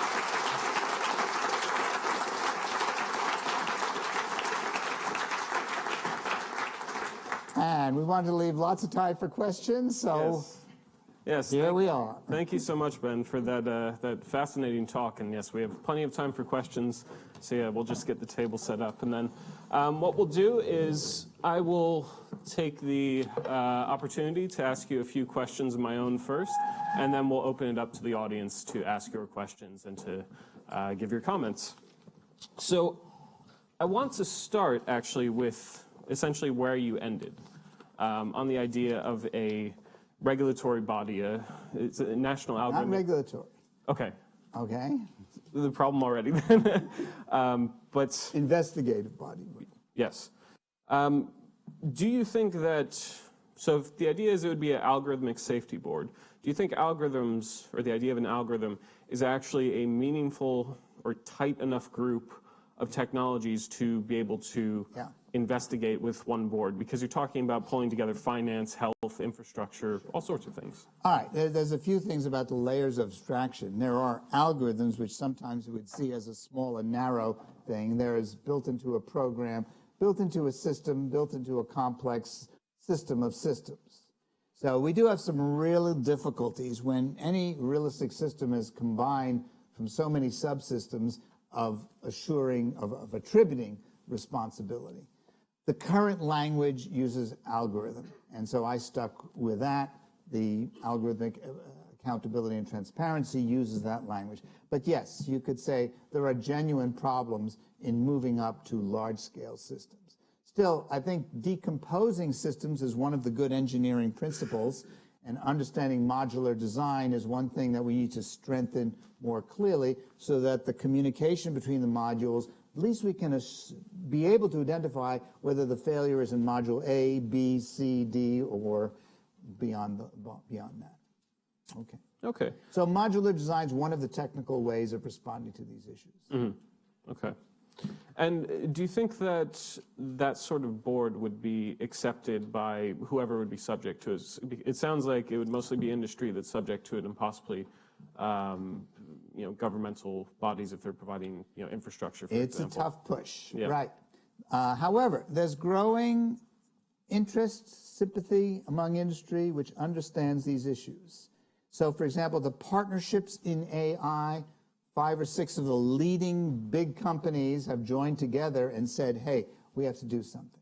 S2: And we wanted to leave lots of time for questions, so
S1: yes,
S2: here we are.
S1: Thank you so much, Ben, for that fascinating talk. And yes, we have plenty of time for questions. So yeah, we'll just get the table set up. And then what we'll do is I will take the opportunity to ask you a few questions of my own first, and then we'll open it up to the audience to ask your questions and to give your comments. So I want to start actually with essentially where you ended on the idea of a regulatory body, it's a national algorithm.
S2: Not regulatory.
S1: Okay.
S2: Okay.
S1: The problem already then. But
S2: investigative body.
S1: Yes. Do you think that, so if the idea is it would be an algorithmic safety board, do you think algorithms, or the idea of an algorithm, is actually a meaningful or tight enough group of technologies to be able to investigate with one board? Because you're talking about pulling together finance, health, infrastructure, all sorts of things.
S2: All right, there's a few things about the layers of abstraction. There are algorithms which sometimes you would see as a small and narrow thing. There is built into a program, built into a system, built into a complex system of systems. So we do have some real difficulties when any realistic system is combined from so many subsystems of attributing responsibility. The current language uses algorithm, and so I stuck with that. The algorithmic accountability and transparency uses that language. But yes, you could say there are genuine problems in moving up to large-scale systems. Still, I think decomposing systems is one of the good engineering principles, and understanding modular design is one thing that we need to strengthen more clearly so that the communication between the modules, at least we can be able to identify whether the failure is in module A, B, C, D, or beyond that. Okay.
S1: Okay.
S2: So modular design is one of the technical ways of responding to these issues.
S1: Mm-hmm. Okay. And do you think that that sort of board would be accepted by whoever would be subject to it? It sounds like it would mostly be industry that's subject to it, and possibly, governmental bodies if they're providing, infrastructure. For
S2: it's
S1: example.
S2: a tough push,
S1: yeah.
S2: Right? However, there's growing interest, sympathy among industry which understands these issues. So, for example, the partnerships in AI. 5 or 6 of the leading big companies have joined together and said, hey, we have to do something.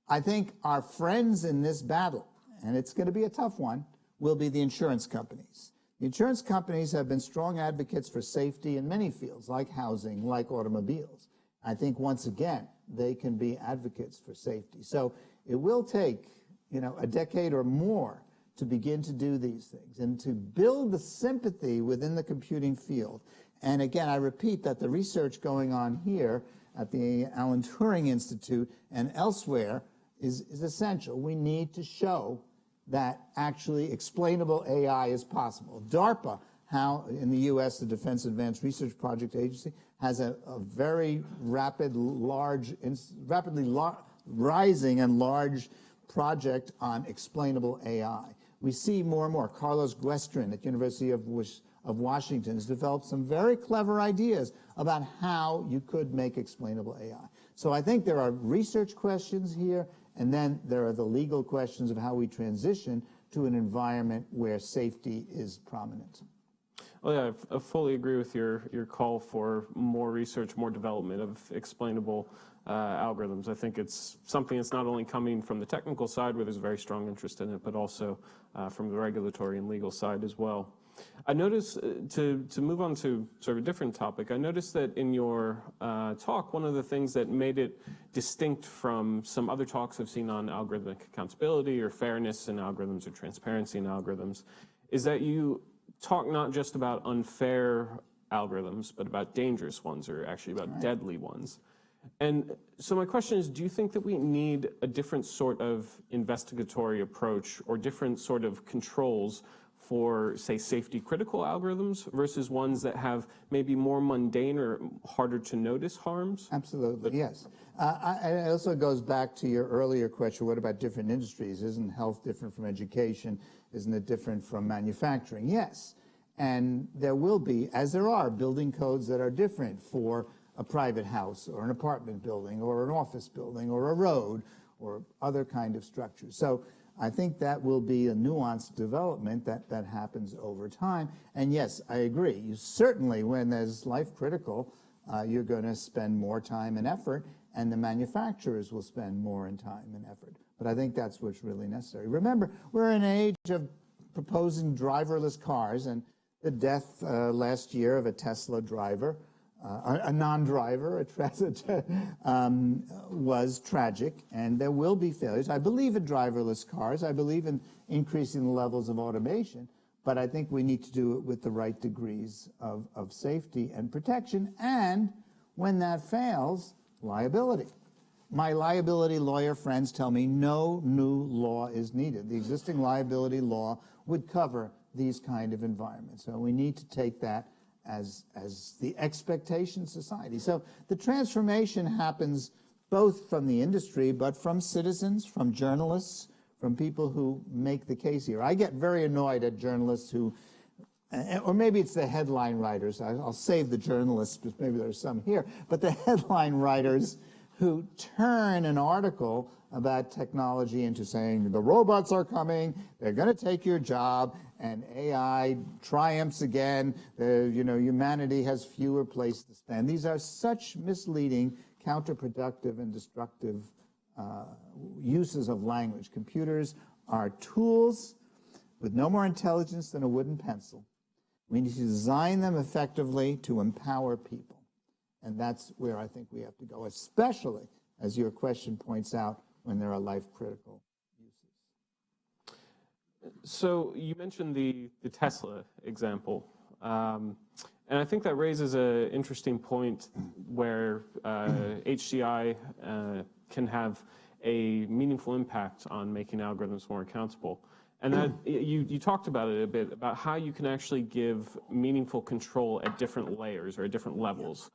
S2: I think our friends in this battle, and it's going to be a tough one, will be the insurance companies. The insurance companies have been strong advocates for safety in many fields, like housing, like automobiles. I think, once again, they can be advocates for safety. So it will take, a decade or more to begin to do these things and to build the sympathy within the computing field. And again, I repeat that the research going on here at the Alan Turing Institute and elsewhere is essential. We need to show that actually explainable AI is possible. DARPA how in the U.S. the Defense Advanced Research Project Agency has a very rapidly rising and large project on explainable AI. We see more and more. Carlos Guestrin at University of Washington has developed some very clever ideas about how you could make explainable AI. So I think there are research questions here, and then there are the legal questions of how we transition to an environment where safety is prominent.
S1: Well, yeah, I fully agree with your call for more research, more development of explainable algorithms. I think it's something that's not only coming from the technical side, where there's a very strong interest in it, but also from the regulatory and legal side as well. I noticed, to move on to sort of a different topic, I noticed that in your talk, one of the things that made it distinct from some other talks I've seen on algorithmic accountability or fairness in algorithms or transparency in algorithms is that you talk not just about unfair algorithms, but about dangerous ones, or actually about deadly ones. And so my question is, do you think that we need a different sort of investigatory approach or different sort of controls for, say, safety-critical algorithms versus ones that have maybe more mundane or harder to notice harms?
S2: Absolutely, yes. It also goes back to your earlier question, what about different industries? Isn't health different from education? Isn't it different from manufacturing? Yes, and there will be, as there are, building codes that are different for a private house or an apartment building or an office building or a road or other kind of structures. So I think that will be a nuanced development that happens over time. And yes, I agree. You certainly, when there's life critical, you're going to spend more time and effort, and the manufacturers will spend more in time and effort. But I think that's what's really necessary. Remember, we're in an age of proposing driverless cars, and the death last year of a Tesla driver, a non-driver, was tragic, and there will be failures. I believe in driverless cars. I believe in increasing the levels of automation, but I think we need to do it with the right degrees of safety and protection, and when that fails, liability. My liability lawyer friends tell me no new law is needed. The existing liability law would cover these kind of environments. So we need to take that as the expectation of society. So the transformation happens both from the industry, but from citizens, from journalists, from people who make the case here. I get very annoyed at journalists who, or maybe it's the headline writers. I'll save the journalists, because maybe there's some here, but the headline writers who turn an article about technology into saying the robots are coming, they're going to take your job, and AI triumphs again. Humanity has fewer places to spend. These are such misleading, counterproductive, and destructive uses of language. Computers are tools with no more intelligence than a wooden pencil. We need to design them effectively to empower people. And that's where I think we have to go, especially, as your question points out, when there are life-critical uses.
S1: So you mentioned the Tesla example. And I think that raises an interesting point where HCI can have a meaningful impact on making algorithms more accountable. And that you talked about it a bit, about how you can actually give meaningful control at different layers or at different levels.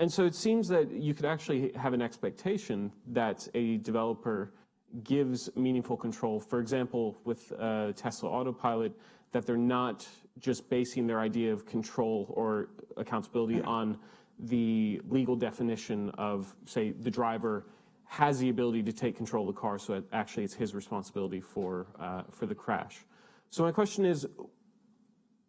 S1: And so it seems that you could actually have an expectation that a developer gives meaningful control. For example, with Tesla Autopilot, that they're not just basing their idea of control or accountability on the legal definition of, say, the driver has the ability to take control of the car, so actually it's his responsibility for the crash. So my question is,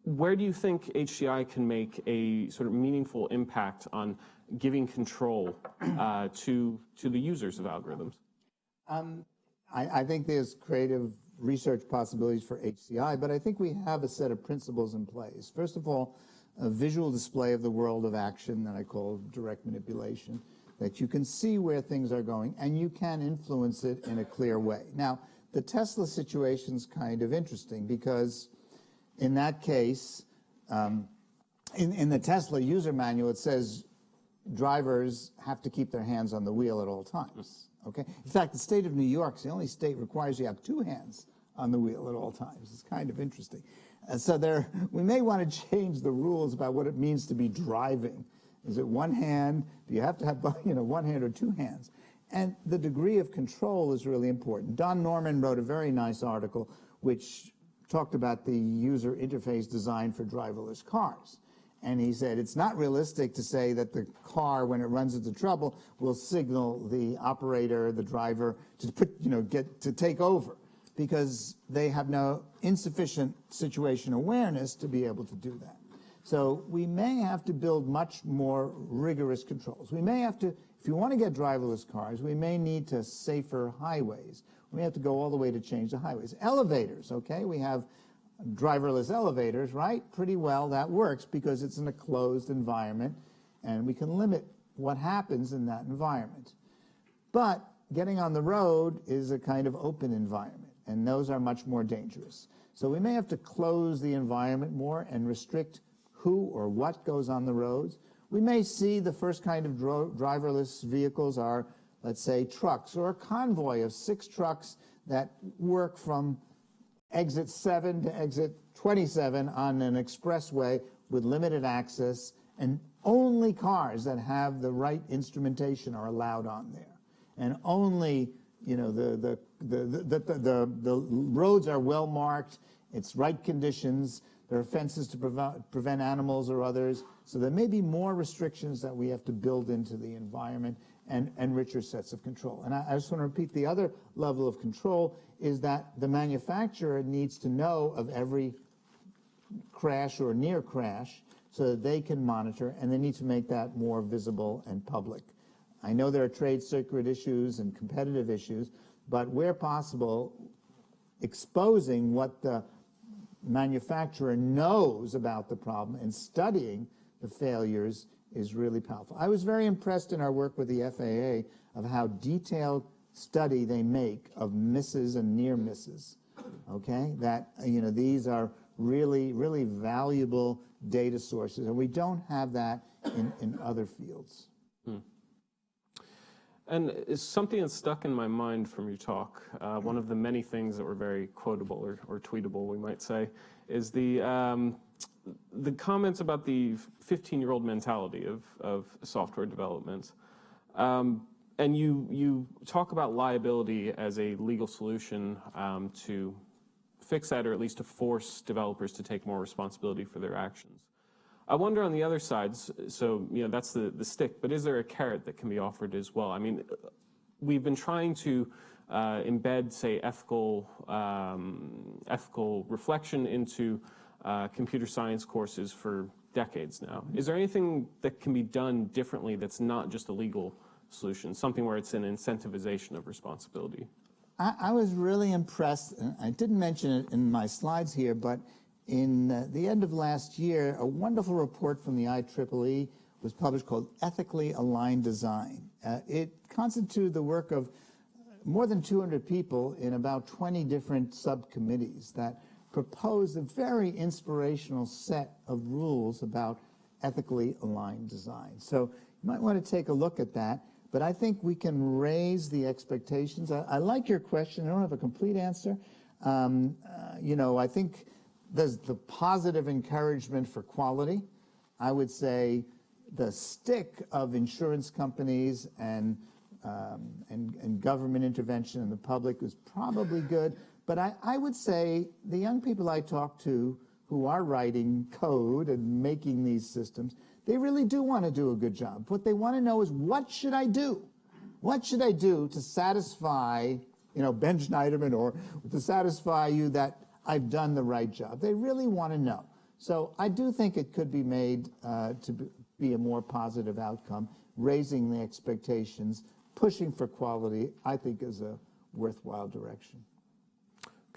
S1: where do you think HCI can make a sort of meaningful impact on giving control to the users of algorithms?
S2: I think there's creative research possibilities for HCI, but I think we have a set of principles in place. First of all, a visual display of the world of action that I call direct manipulation, that you can see where things are going and you can influence it in a clear way. Now, the Tesla situation's kind of interesting because in that case, in the Tesla user manual, it says drivers have to keep their hands on the wheel at all times. Okay. In fact, the state of New York is the only state requires you have two hands on the wheel at all times. It's kind of interesting. So we may want to change the rules about what it means to be driving. Is it one hand? Do you have to have one hand or two hands? And the degree of control is really important. Don Norman wrote a very nice article which talked about the user interface design for driverless cars. And he said it's not realistic to say that the car, when it runs into trouble, will signal the operator, the driver, to take over, because they have no insufficient situation awareness to be able to do that. So we may have to build much more rigorous controls. We may have to, if you want to get driverless cars, we may need to safer highways. We have to go all the way to change the highways. Elevators, okay? We have driverless elevators, right? Pretty well that works because it's in a closed environment and we can limit what happens in that environment. But getting on the road is a kind of open environment, and those are much more dangerous. So we may have to close the environment more and restrict who or what goes on the roads. We may see the first kind of driverless vehicles are, let's say, trucks, or a convoy of 6 trucks that work from exit 7 to exit 27 on an expressway with limited access, and only cars that have the right instrumentation are allowed on there. And only, the roads are well marked, it's right conditions, there are fences to prevent animals or others. So there may be more restrictions that we have to build into the environment, and richer sets of control. And I just want to repeat, the other level of control is that the manufacturer needs to know of every crash or near crash so that they can monitor, and they need to make that more visible and public. I know there are trade secret issues and competitive issues, but where possible, exposing what the manufacturer knows about the problem and studying the failures is really powerful. I was very impressed in our work with the FAA of how detailed study they make of misses and near misses, okay? That, these are really, really valuable data sources, and we don't have that in other fields.
S1: And it's something that's stuck in my mind from your talk. One of the many things that were very quotable or tweetable, we might say, is the comments about the 15-year-old mentality of software development. And you talk about liability as a legal solution to fix that, or at least to force developers to take more responsibility for their actions. I wonder on the other side, so that's the stick, but is there a carrot that can be offered as well? I mean, we've been trying to embed, say, ethical reflection into computer science courses for decades now. Is there anything that can be done differently that's not just a legal solution, something where it's an incentivization of responsibility?
S2: I was really impressed, and I didn't mention it in my slides here, but in the end of last year, a wonderful report from the IEEE was published called Ethically Aligned Design. It constituted the work of more than 200 people in about 20 different subcommittees that proposed a very inspirational set of rules about ethically aligned design. So you might want to take a look at that, but I think we can raise the expectations. I like your question. I don't have a complete answer. I think there's the positive encouragement for quality. I would say the stick of insurance companies and government intervention in the public is probably good. But I would say the young people I talk to who are writing code and making these systems, they really do want to do a good job. What they want to know is, what should I do? What should I do to satisfy, Ben Shneiderman, or to satisfy you that I've done the right job? They really want to know. So I do think it could be made to be a more positive outcome. Raising the expectations, pushing for quality, I think is a worthwhile direction.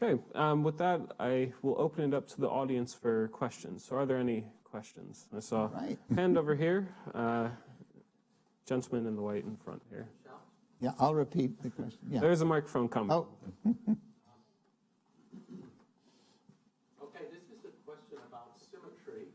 S1: Okay, with that, I will open it up to the audience for questions. So are there any questions? I saw a hand over here. Gentleman in the white in front here.
S2: Yeah, I'll repeat the question. Yeah.
S1: There's a microphone coming.
S2: Oh.
S3: Okay, this is a question about symmetry.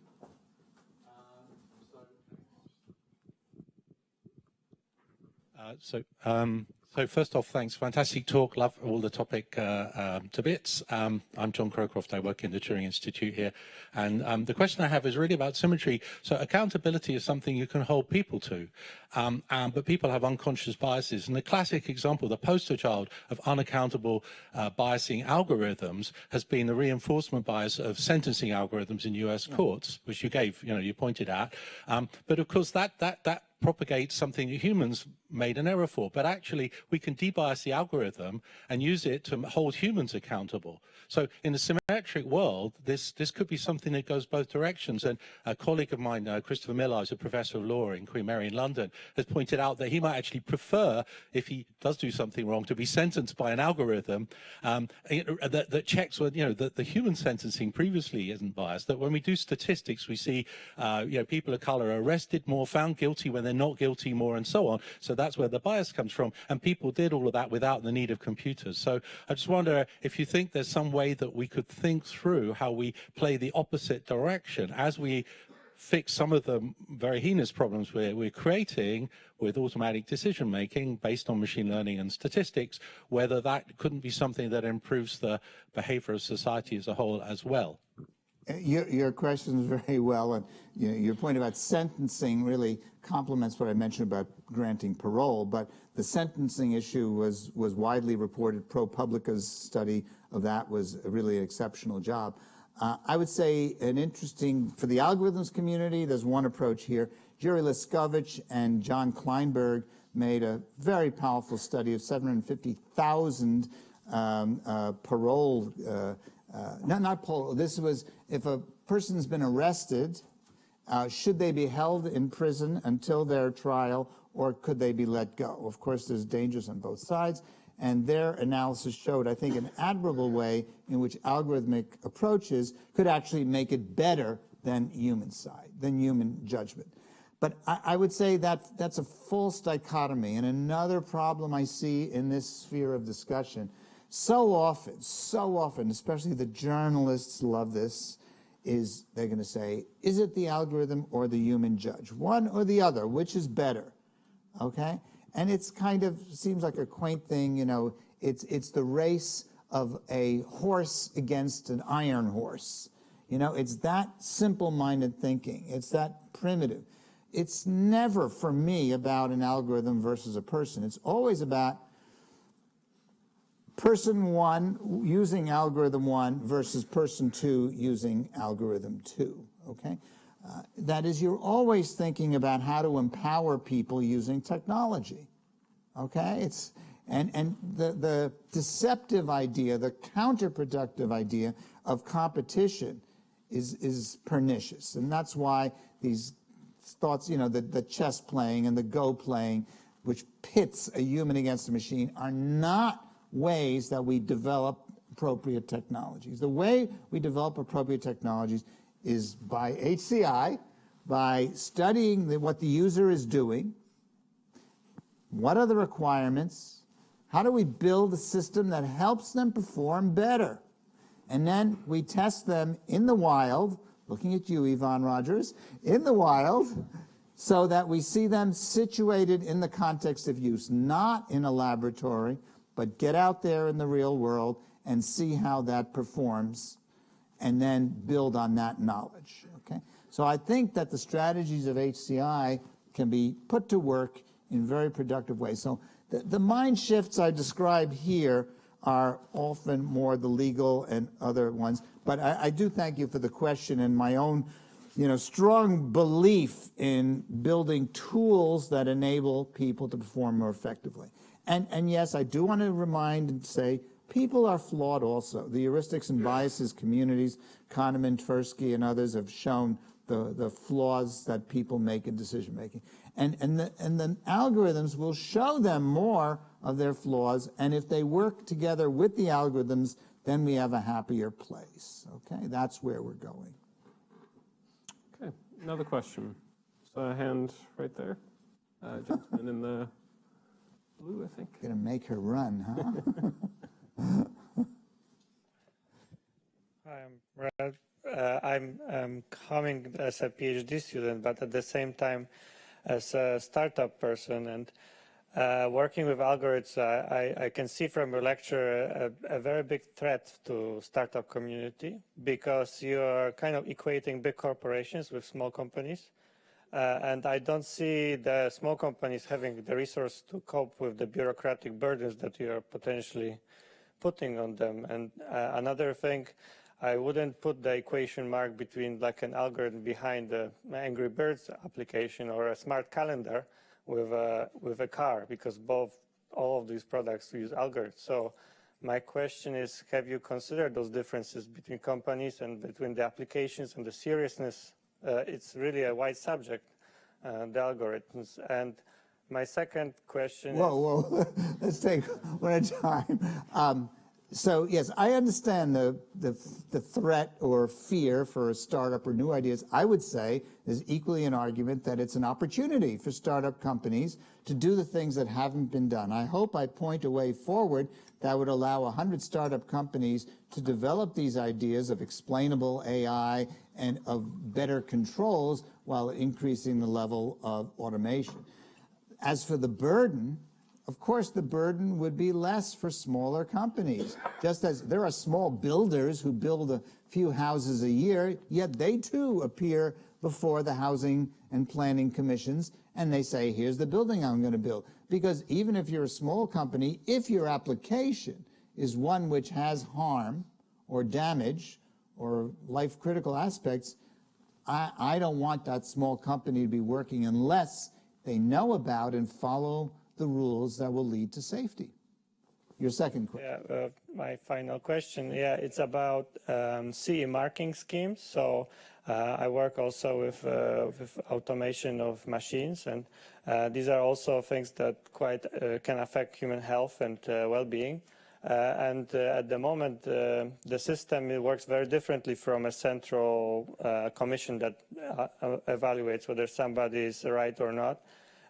S3: So
S4: So first off, thanks. Fantastic talk. Love all the topic to bits. I'm John Crowcroft. I work in the Turing Institute here. And the question I have is really about symmetry. So accountability is something you can hold people to. But people have unconscious biases. And the classic example, the poster child of unaccountable biasing algorithms has been the reinforcement bias of sentencing algorithms in US courts, which you gave, you pointed out. But of course, that propagates something that humans made an error for, but actually we can debias the algorithm and use it to hold humans accountable. So in a symmetric world, this could be something that goes both directions. And a colleague of mine, Christopher Miller, who's a professor of law in Queen Mary in London, has pointed out that he might actually prefer, if he does do something wrong, to be sentenced by an algorithm that checks when, that the human sentencing previously isn't biased. That when we do statistics, we see, people of color are arrested more, found guilty when they're not guilty more, and so on. So that's where the bias comes from. And people did all of that without the need of computers. So I just wonder if you think there's some way that we could think through how we play the opposite direction as we fix some of the very heinous problems we're creating with automatic decision making based on machine learning and statistics, whether that couldn't be something that improves the behavior of society as a whole as well.
S2: Your question is very well, and your point about sentencing really complements what I mentioned about granting parole. But the sentencing issue was widely reported. ProPublica's study of that was really an exceptional job. I would say for the algorithms community, there's one approach here. Jerry Leskovich and John Kleinberg made a very powerful study of 750,000 parole. Not parole. This was if a person's been arrested, should they be held in prison until their trial, or could they be let go? Of course, there's dangers on both sides. And their analysis showed, I think, an admirable way in which algorithmic approaches could actually make it better than human judgment. But I would say that that's a false dichotomy. And another problem I see in this sphere of discussion, so often, especially the journalists love this, is they're going to say, is it the algorithm or the human judge? One or the other, which is better? Okay? And it's kind of seems like a quaint thing, it's the race of a horse against an iron horse. It's that simple-minded thinking. It's that primitive. It's never, for me, about an algorithm versus a person. It's always about person one using algorithm one versus person two using algorithm two, okay? That is, you're always thinking about how to empower people using technology, okay? And the deceptive idea, the counterproductive idea of competition is pernicious. And that's why these thoughts, the chess playing and the Go playing, which pits a human against a machine, are not ways that we develop appropriate technologies. The way we develop appropriate technologies is by HCI, by studying what the user is doing, what are the requirements, how do we build a system that helps them perform better? And then we test them in the wild, looking at you, Yvonne Rogers, in the wild, so that we see them situated in the context of use, not in a laboratory, but get out there in the real world and see how that performs, and then build on that knowledge, okay? So I think that the strategies of HCI can be put to work in very productive ways. So the mind shifts I describe here are often more the legal and other ones, but I do thank you for the question, and my own strong belief in building tools that enable people to perform more effectively. And yes, I do want to remind and say, people are flawed also. The heuristics and biases communities, Kahneman, Tversky, and others have shown the flaws that people make in decision making. And the algorithms will show them more of their flaws, and if they work together with the algorithms, then we have a happier place. Okay, that's where we're going.
S1: Okay, another question. So a hand right there. Gentleman in the blue, I think.
S2: Gonna make her run, huh?
S5: Hi, I'm Brad. I'm coming as a PhD student, but at the same time as a startup person. And Working with algorithms, I can see from your lecture a very big threat to startup community, because you are kind of equating big corporations with small companies. And I don't see the small companies having the resource to cope with the bureaucratic burdens that you are potentially putting on them. And another thing, I wouldn't put the equation mark between like an algorithm behind the Angry Birds application or a smart calendar with a car, because all of these products use algorithms. So my question is, have you considered those differences between companies and between the applications and the seriousness? It's really a wide subject, the algorithms. And my second question is...
S2: Whoa, let's take one at a time. So yes, I understand the threat or fear for a startup or new ideas. I would say there's equally an argument that it's an opportunity for startup companies to do the things that haven't been done. I hope I point a way forward that would allow 100 startup companies to develop these ideas of explainable AI and of better controls while increasing the level of automation. As for the burden, of course, the burden would be less for smaller companies. Just as there are small builders who build a few houses a year, yet they too appear before the housing and planning commissions, and they say, here's the building I'm going to build. Because even if you're a small company, if your application is one which has harm or damage or life-critical aspects, I don't want that small company to be working unless they know about and follow the rules that will lead to safety. Your second question.
S5: Yeah, my final question. Yeah, it's about CE marking schemes. So I work also with automation of machines, and these are also things that quite can affect human health and well-being. And at the moment, the system, it works very differently from a central commission that evaluates whether somebody is right or not.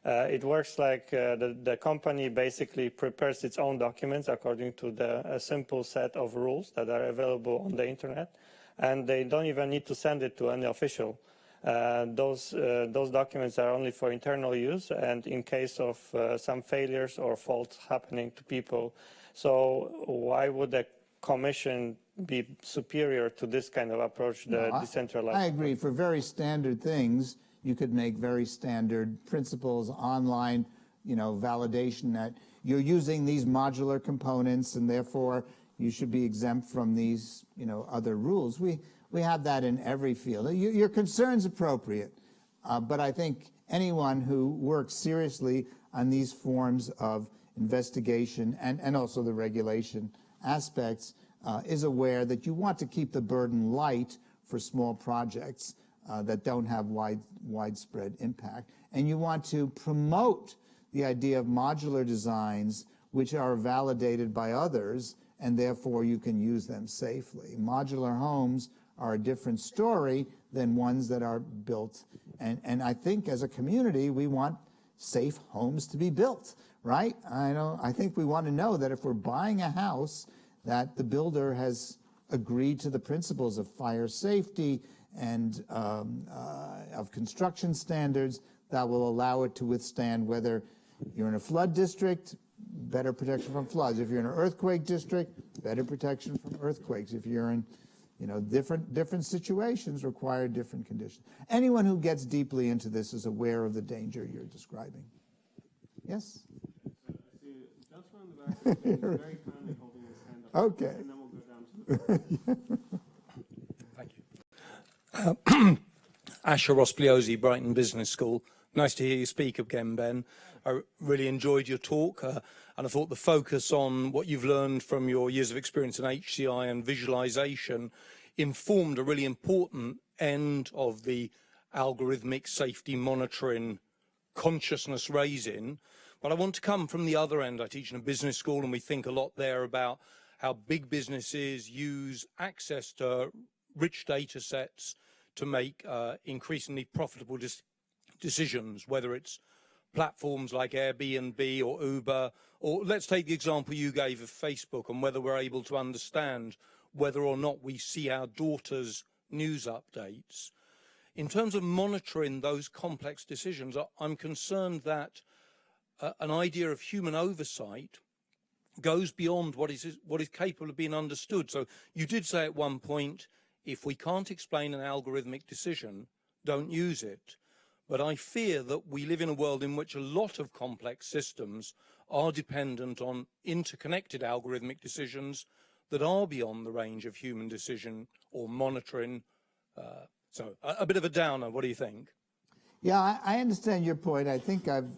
S5: It works like the company basically prepares its own documents according to a simple set of rules that are available on the internet, and they don't even need to send it to any official. Those documents are only for internal use and in case of some failures or faults happening to people. So why would a commission be superior to this kind of approach, the decentralized?
S2: I agree. For very standard things, you could make very standard principles, online, validation that you're using these modular components and therefore you should be exempt from these, other rules. We have that in every field. Your concern's appropriate, but I think anyone who works seriously on these forms of investigation and also the regulation aspects is aware that you want to keep the burden light for small projects that don't have widespread impact. And you want to promote the idea of modular designs which are validated by others, and therefore you can use them safely. Modular homes are a different story than ones that are built. And I think as a community, we want safe homes to be built, right? I think we want to know that if we're buying a house, that the builder has agreed to the principles of fire safety and of construction standards that will allow it to withstand, whether you're in a flood district, better protection from floods. If you're in an earthquake district, better protection from earthquakes. If you're in, different situations require different conditions. Anyone who gets deeply into this is aware of the danger you're describing. Yes?
S1: I see a gentleman in the back who's very kindly holding his hand up.
S2: Okay.
S1: And then we'll go down to the
S6: Thank you. Asher Rospliosi, Brighton Business School. Nice to hear you speak again, Ben. I really enjoyed your talk, and I thought the focus on what you've learned from your years of experience in HCI and visualization informed a really important end of the algorithmic safety monitoring consciousness raising. But I want to come from the other end. I teach in a business school, and we think a lot there about how big businesses use access to rich data sets to make increasingly profitable decisions, whether it's platforms like Airbnb or Uber, or let's take the example you gave of Facebook and whether we're able to understand whether or not we see our daughter's news updates. In terms of monitoring those complex decisions, I'm concerned that an idea of human oversight goes beyond what is capable of being understood. So you did say at one point, if we can't explain an algorithmic decision, don't use it. But I fear that we live in a world in which a lot of complex systems are dependent on interconnected algorithmic decisions that are beyond the range of human decision or monitoring. So a bit of a downer. What do you think?
S2: Yeah, I understand your point. I think I've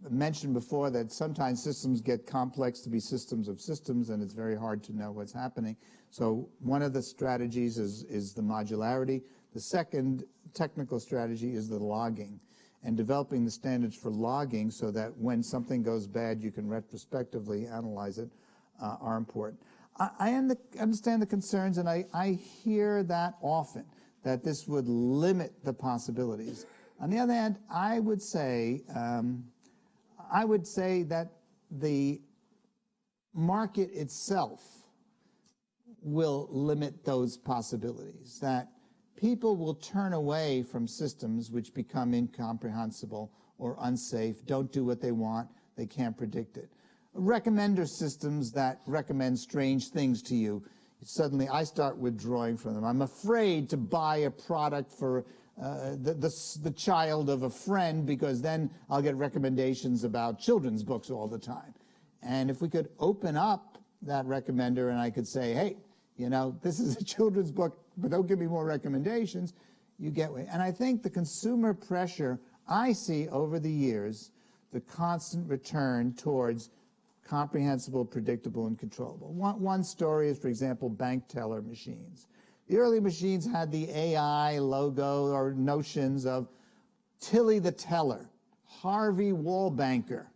S2: mentioned before that sometimes systems get complex to be systems of systems, and it's very hard to know what's happening. So one of the strategies is the modularity. The second technical strategy is the logging, and developing the standards for logging so that when something goes bad, you can retrospectively analyze it are important. I understand the concerns, and I hear that often, that this would limit the possibilities. On the other hand, I would say that the market itself will limit those possibilities, that people will turn away from systems which become incomprehensible or unsafe, don't do what they want, they can't predict it. Recommender systems that recommend strange things to you, suddenly I start withdrawing from them. I'm afraid to buy a product for the child of a friend, because then I'll get recommendations about children's books all the time. And if we could open up that recommender and I could say, hey, you know, this is a children's book, but don't give me more recommendations, you get it. And I think the consumer pressure I see over the years, the constant return towards comprehensible, predictable, and controllable. One story is, for example, bank teller machines. The early machines had the AI logo or notions of Tilly the teller, Harvey Wallbanker,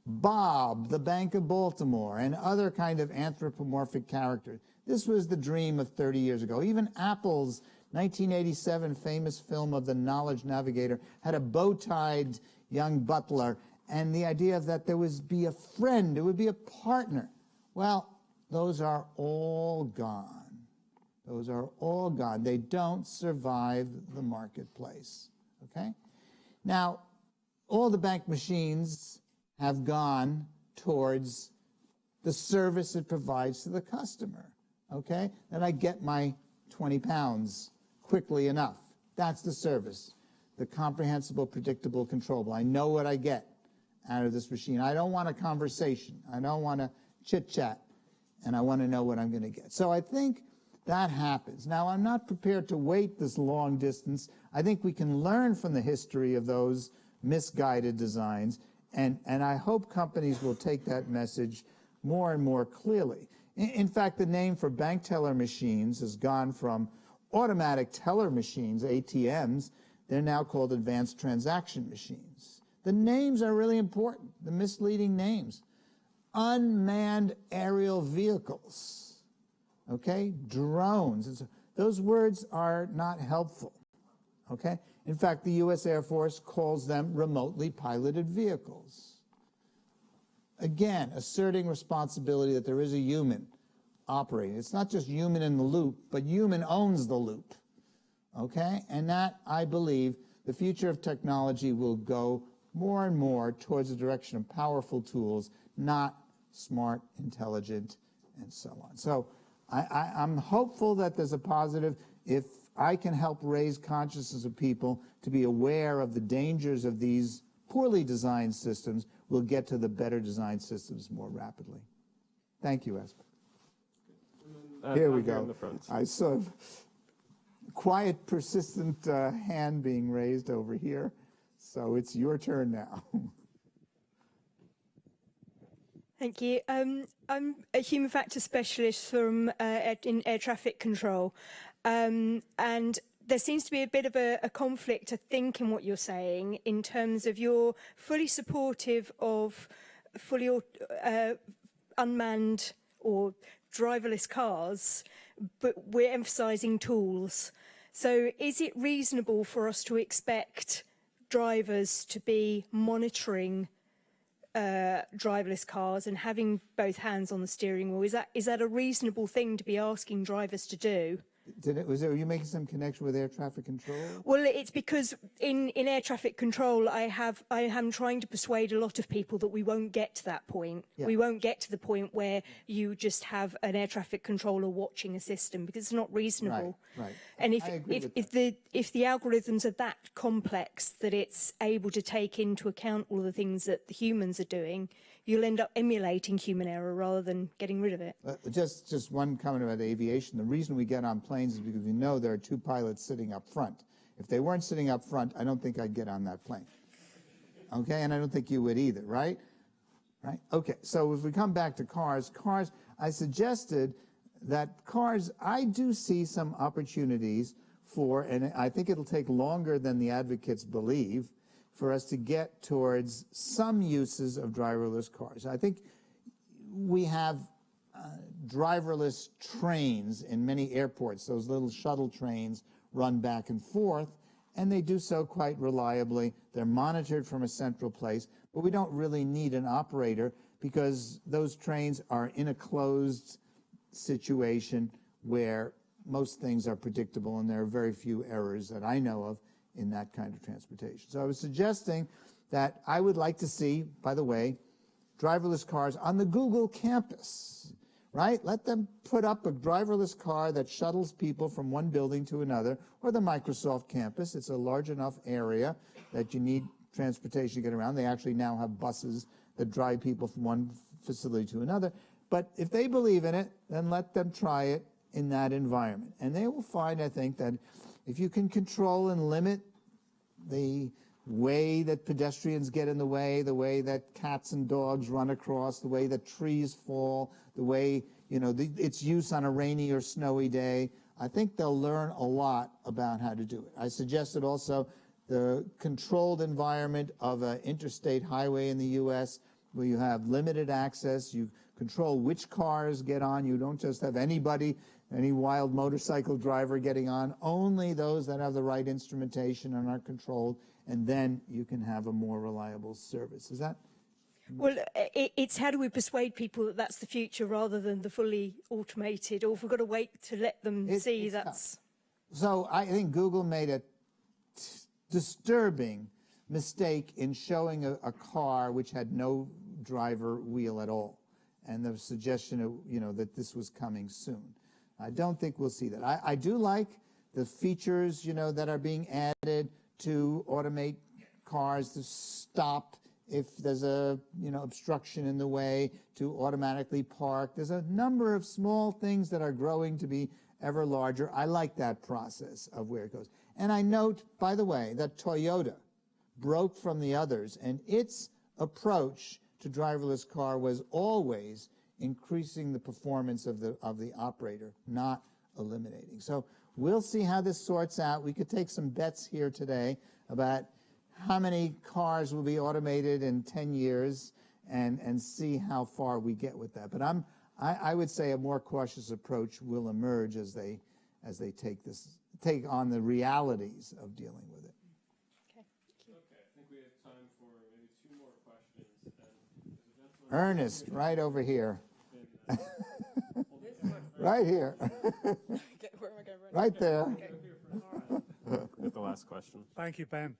S2: Bob, the Bank of Baltimore, and other kind of anthropomorphic characters. This was the dream of 30 years ago. Even Apple's 1987 famous film of the Knowledge Navigator had a bow-tied young butler, and the idea of that there would be a friend, it would be a partner. Well, those are all gone. Those are all gone. They don't survive the marketplace, okay? Now, all the bank machines have gone towards the service it provides to the customer, okay? That I get my 20 pounds quickly enough. That's the service. The comprehensible, predictable, controllable. I know what I get out of this machine. I don't want a conversation. I don't want to chit-chat, and I want to know what I'm going to get. So I think that happens. Now, I'm not prepared to wait this long distance. I think we can learn from the history of those misguided designs, and I hope companies will take that message more and more clearly. In fact, the name for bank teller machines has gone from automatic teller machines, ATMs, they're now called advanced transaction machines. The names are really important, the misleading names. Unmanned aerial vehicles, okay? Drones, those words are not helpful, okay? In fact, the U.S. Air Force calls them remotely piloted vehicles. Again, asserting responsibility that there is a human operating. It's not just human in the loop, but human owns the loop, okay? And that, I believe, the future of technology will go more and more towards the direction of powerful tools, not smart, intelligent, and so on. So I'm hopeful that there's a positive. If I can help raise consciousness of people to be aware of the dangers of these poorly designed systems, we'll get to the better designed systems more rapidly. Thank you, Esper. Here we go. I saw a quiet, persistent hand being raised over here. So it's your turn now.
S7: Thank you. I'm a human factor specialist from in air traffic control, and there seems to be a bit of a conflict, I think, in what you're saying in terms of you're fully supportive of fully unmanned or driverless cars, but we're emphasising tools. So is it reasonable for us to expect drivers to be monitoring driverless cars and having both hands on the steering wheel? Is that a reasonable thing to be asking drivers to do?
S2: Were you making some connection with air traffic control?
S7: Well, it's because in air traffic control, I am trying to persuade a lot of people that we won't get to that point.
S2: Yeah.
S7: We won't get to the point where you just have an air traffic controller watching a system, because it's not reasonable.
S2: Right.
S7: And
S2: I agree with
S7: if the algorithms are that complex that it's able to take into account all the things that the humans are doing, you'll end up emulating human error rather than getting rid of it.
S2: Just one comment about aviation. The reason we get on planes is because we know there are two pilots sitting up front. If they weren't sitting up front, I don't think I'd get on that plane. Okay, and I don't think you would either, right? Right? Okay, so if we come back to cars, I suggested that cars, I do see some opportunities for, and I think it'll take longer than the advocates believe, for us to get towards some uses of driverless cars. I think we have driverless trains in many airports. Those little shuttle trains run back and forth, and they do so quite reliably. They're monitored from a central place, but we don't really need an operator because those trains are in a closed situation where most things are predictable and there are very few errors that I know of in that kind of transportation. So I was suggesting that I would like to see, by the way, driverless cars on the Google campus, right? Let them put up a driverless car that shuttles people from one building to another, or the Microsoft campus. It's a large enough area that you need transportation to get around. They actually now have buses that drive people from one facility to another. But if they believe in it, then let them try it in that environment. And they will find, I think, that if you can control and limit the way that pedestrians get in the way that cats and dogs run across, the way that trees fall, the way, its use on a rainy or snowy day, I think they'll learn a lot about how to do it. I suggested also the controlled environment of an interstate highway in the U.S. where you have limited access, you control which cars get on, you don't just have any wild motorcycle driver getting on, only those that have the right instrumentation and are controlled, and then you can have a more reliable service. Is that?
S7: Well, it's how do we persuade people that that's the future rather than the fully automated, or if we've got to wait to let them see that's...
S2: So I think Google made a disturbing mistake in showing a car which had no driver wheel at all, and the suggestion of, that this was coming soon. I don't think we'll see that. I do like the features, that are being added to automate cars, to stop if there's a, obstruction in the way, to automatically park. There's a number of small things that are growing to be ever larger. I like that process of where it goes. And I note, by the way, that Toyota broke from the others, and its approach to driverless car was always increasing the performance of the operator, not eliminating. So we'll see how this sorts out. We could take some bets here today about how many cars will be automated in 10 years and see how far we get with that. But I would say a more cautious approach will emerge as they take on the realities of dealing with it.
S1: Okay, I think we have time for maybe 2 more questions.
S2: Ernest, right over here. Right here. Right there.
S1: The last question.
S8: Thank you, Ben.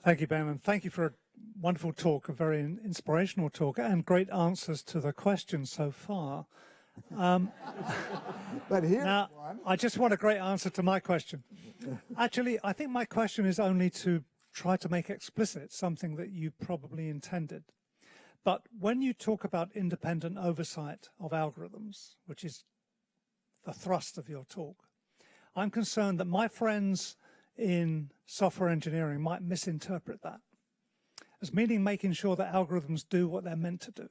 S8: Thank you, Ben, and thank you for a wonderful talk, a very inspirational talk, and great answers to the questions so far.
S2: But here's
S8: now,
S2: one.
S8: I just want a great answer to my question. Actually, I think my question is only to try to make explicit something that you probably intended. But when you talk about independent oversight of algorithms, which is the thrust of your talk, I'm concerned that my friends in software engineering might misinterpret that as meaning making sure that algorithms do what they're meant to do.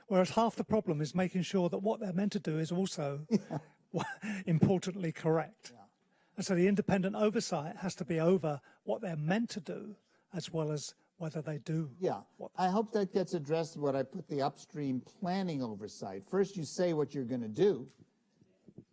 S8: Whereas half the problem is making sure that what they're meant to do is also importantly correct.
S2: Yeah.
S8: And so the independent oversight has to be over what they're meant to do as well as whether they do.
S2: Yeah, I hope that gets addressed when I put the upstream planning oversight. First you say what you're going to do,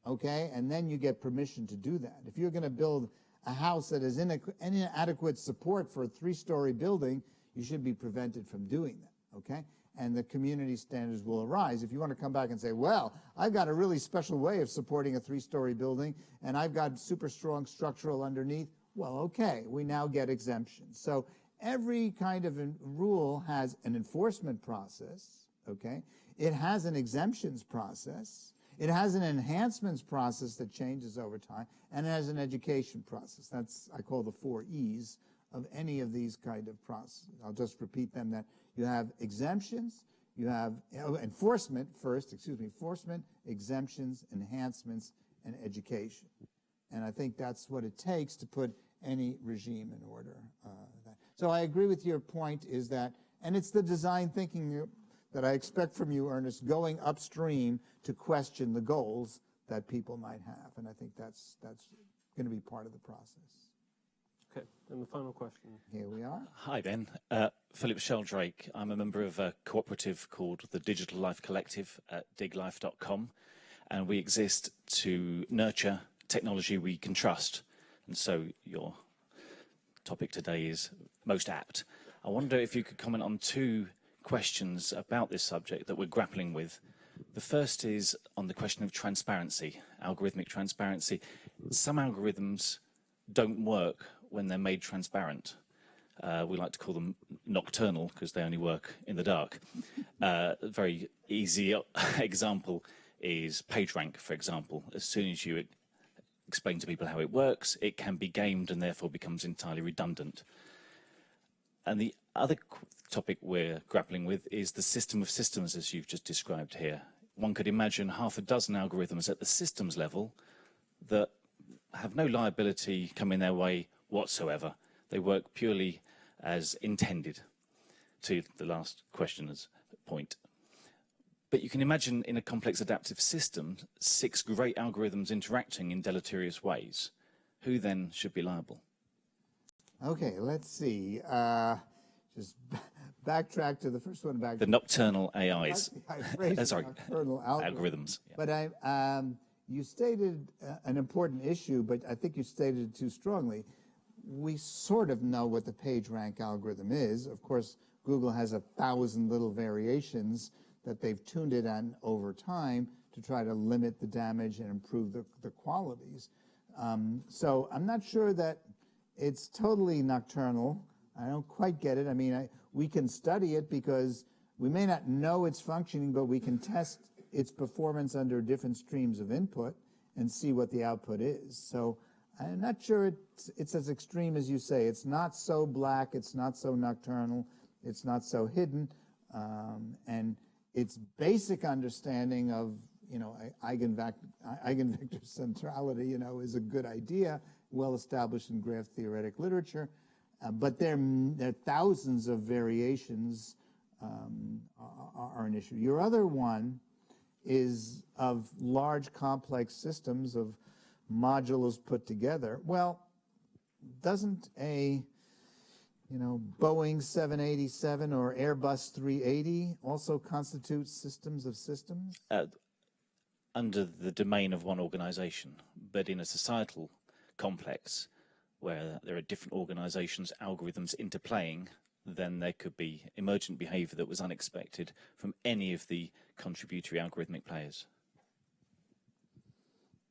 S2: okay, and then you get permission to do that. If you're going to build a house that is inadequate support for a 3-story building, you should be prevented from doing that. okay? And the community standards will arise. If you want to come back and say, well, I've got a really special way of supporting a 3-story building, and I've got super strong structural underneath, well, okay, we now get exemptions. So every kind of rule has an enforcement process, okay? It has an exemptions process. It has an enhancements process that changes over time, and it has an education process. That's, I call the 4 E's of any of these kind of processes. I'll just repeat them, that you have exemptions, you have enforcement, exemptions, enhancements, and education. And I think that's what it takes to put any regime in order. So I agree with your point, is that, and it's the design thinking that I expect from you, Ernest, going upstream to question the goals that people might have. And I think that's going to be part of the process.
S1: Okay, and the final question.
S2: Here we are.
S9: Hi, Ben. Philip Sheldrake. I'm a member of a cooperative called the Digital Life Collective at diglife.com, and we exist to nurture technology we can trust. And so your topic today is most apt. I wonder if you could comment on 2 questions about this subject that we're grappling with. The first is on the question of transparency, algorithmic transparency. Some algorithms don't work when they're made transparent. We like to call them nocturnal because they only work in the dark. A very easy example is PageRank, for example. As soon as you explain to people how it works, it can be gamed and therefore becomes entirely redundant. And the other topic we're grappling with is the system of systems, as you've just described here. One could imagine half a dozen algorithms at the systems level that have no liability coming their way whatsoever. They work purely as intended, to the last questioner's point. But you can imagine in a complex adaptive system, 6 great algorithms interacting in deleterious ways. Who then should be liable?
S2: Okay, let's see. Just backtrack to the first one.
S9: The nocturnal AIs.
S2: Sorry, nocturnal
S9: algorithms. Yeah.
S2: But you stated an important issue, but I think you stated it too strongly. We sort of know what the PageRank algorithm is. Of course, Google has 1,000 little variations that they've tuned it on over time to try to limit the damage and improve the qualities. So I'm not sure that it's totally nocturnal. I don't quite get it. I mean, we can study it because we may not know it's functioning, but we can test its performance under different streams of input and see what the output is. So I'm not sure it's as extreme as you say. It's not so black, it's not so nocturnal, it's not so hidden, and its basic understanding of, eigenvector centrality, is a good idea, well established in graph theoretic literature, but there are thousands of variations are an issue. Your other one is of large complex systems of modules put together. Well, doesn't a Boeing 787 or Airbus 380 also constitute systems of systems?
S9: Under the domain of one organization, but in a societal complex where there are different organizations, algorithms interplaying, then there could be emergent behavior that was unexpected from any of the contributory algorithmic players.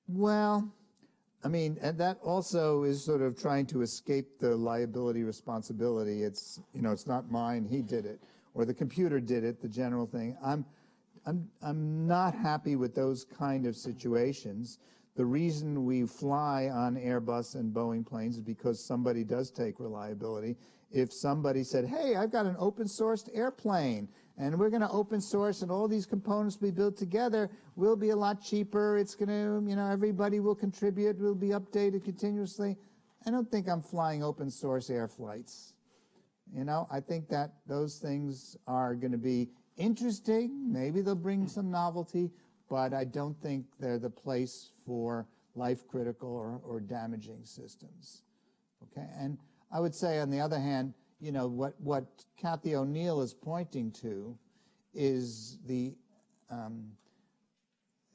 S2: Well, I mean, and that also is sort of trying to escape the liability responsibility. It's, it's not mine, he did it, or the computer did it, the general thing. I'm not happy with those kind of situations. The reason we fly on Airbus and Boeing planes is because somebody does take reliability. If somebody said, hey, I've got an open sourced airplane and we're going to open source and all these components will be built together, will be a lot cheaper. It's going to, everybody will contribute, will be updated continuously. I don't think I'm flying open source air flights. I think that those things are going to be interesting. Maybe they'll bring some novelty, but I don't think they're the place for life-critical or damaging systems. Okay, and I would say, on the other hand, what Kathy O'Neill is pointing to is the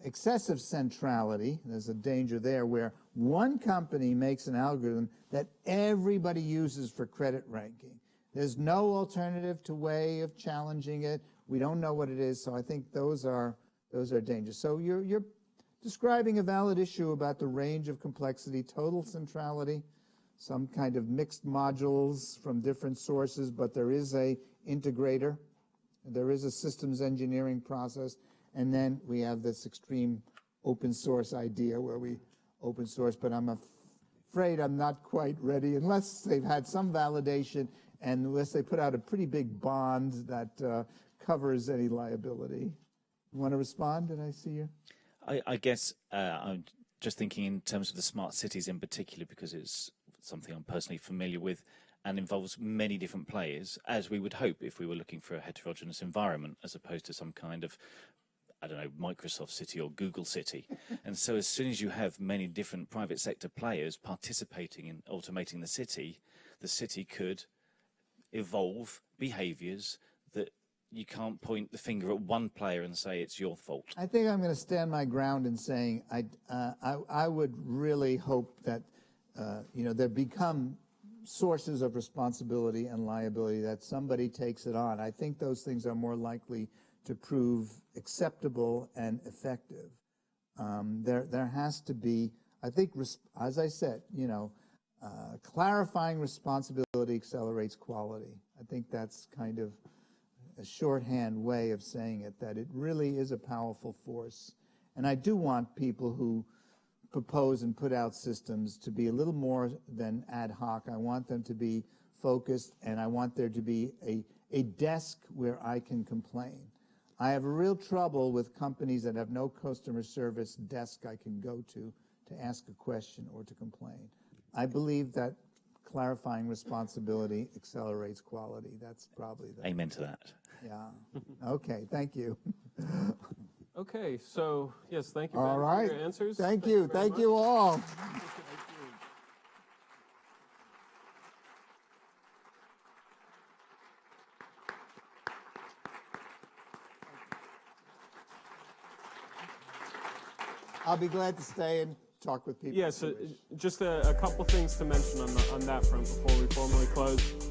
S2: excessive centrality. There's a danger there where one company makes an algorithm that everybody uses for credit ranking. There's no alternative to way of challenging it. We don't know what it is, so I think those are dangerous. So you're describing a valid issue about the range of complexity, total centrality, some kind of mixed modules from different sources, but there is a integrator, there is a systems engineering process, and then we have this extreme open source idea where we open source, but I'm afraid I'm not quite ready unless they've had some validation and unless they put out a pretty big bond that covers any liability. You want to respond? Did I see you?
S9: I guess I'm just thinking in terms of the smart cities in particular, because it's something I'm personally familiar with and involves many different players, as we would hope if we were looking for a heterogeneous environment as opposed to some kind of, I don't know, Microsoft City or Google City. And so as soon as you have many different private sector players participating in automating the city could evolve behaviors that you can't point the finger at one player and say it's your fault.
S2: I think I'm going to stand my ground in saying I would really hope that there become sources of responsibility and liability that somebody takes it on. I think those things are more likely to prove acceptable and effective. There has to be, I think, as I said, clarifying responsibility accelerates quality. I think that's kind of a shorthand way of saying it, that it really is a powerful force. And I do want people who propose and put out systems to be a little more than ad hoc. I want them to be focused, and I want there to be a desk where I can complain. I have real trouble with companies that have no customer service desk I can go to ask a question or to complain. I believe that clarifying responsibility accelerates quality. That's probably the...
S9: Amen to that.
S2: Yeah. Okay, thank you.
S1: Okay, so yes, thank you, Ben,
S2: All right.
S1: for your answers.
S2: Thank you.
S1: very
S2: Thank you
S1: much.
S2: all. I'll be glad to stay and talk with people.
S1: Yeah, so just a couple things to mention on that front before we formally close.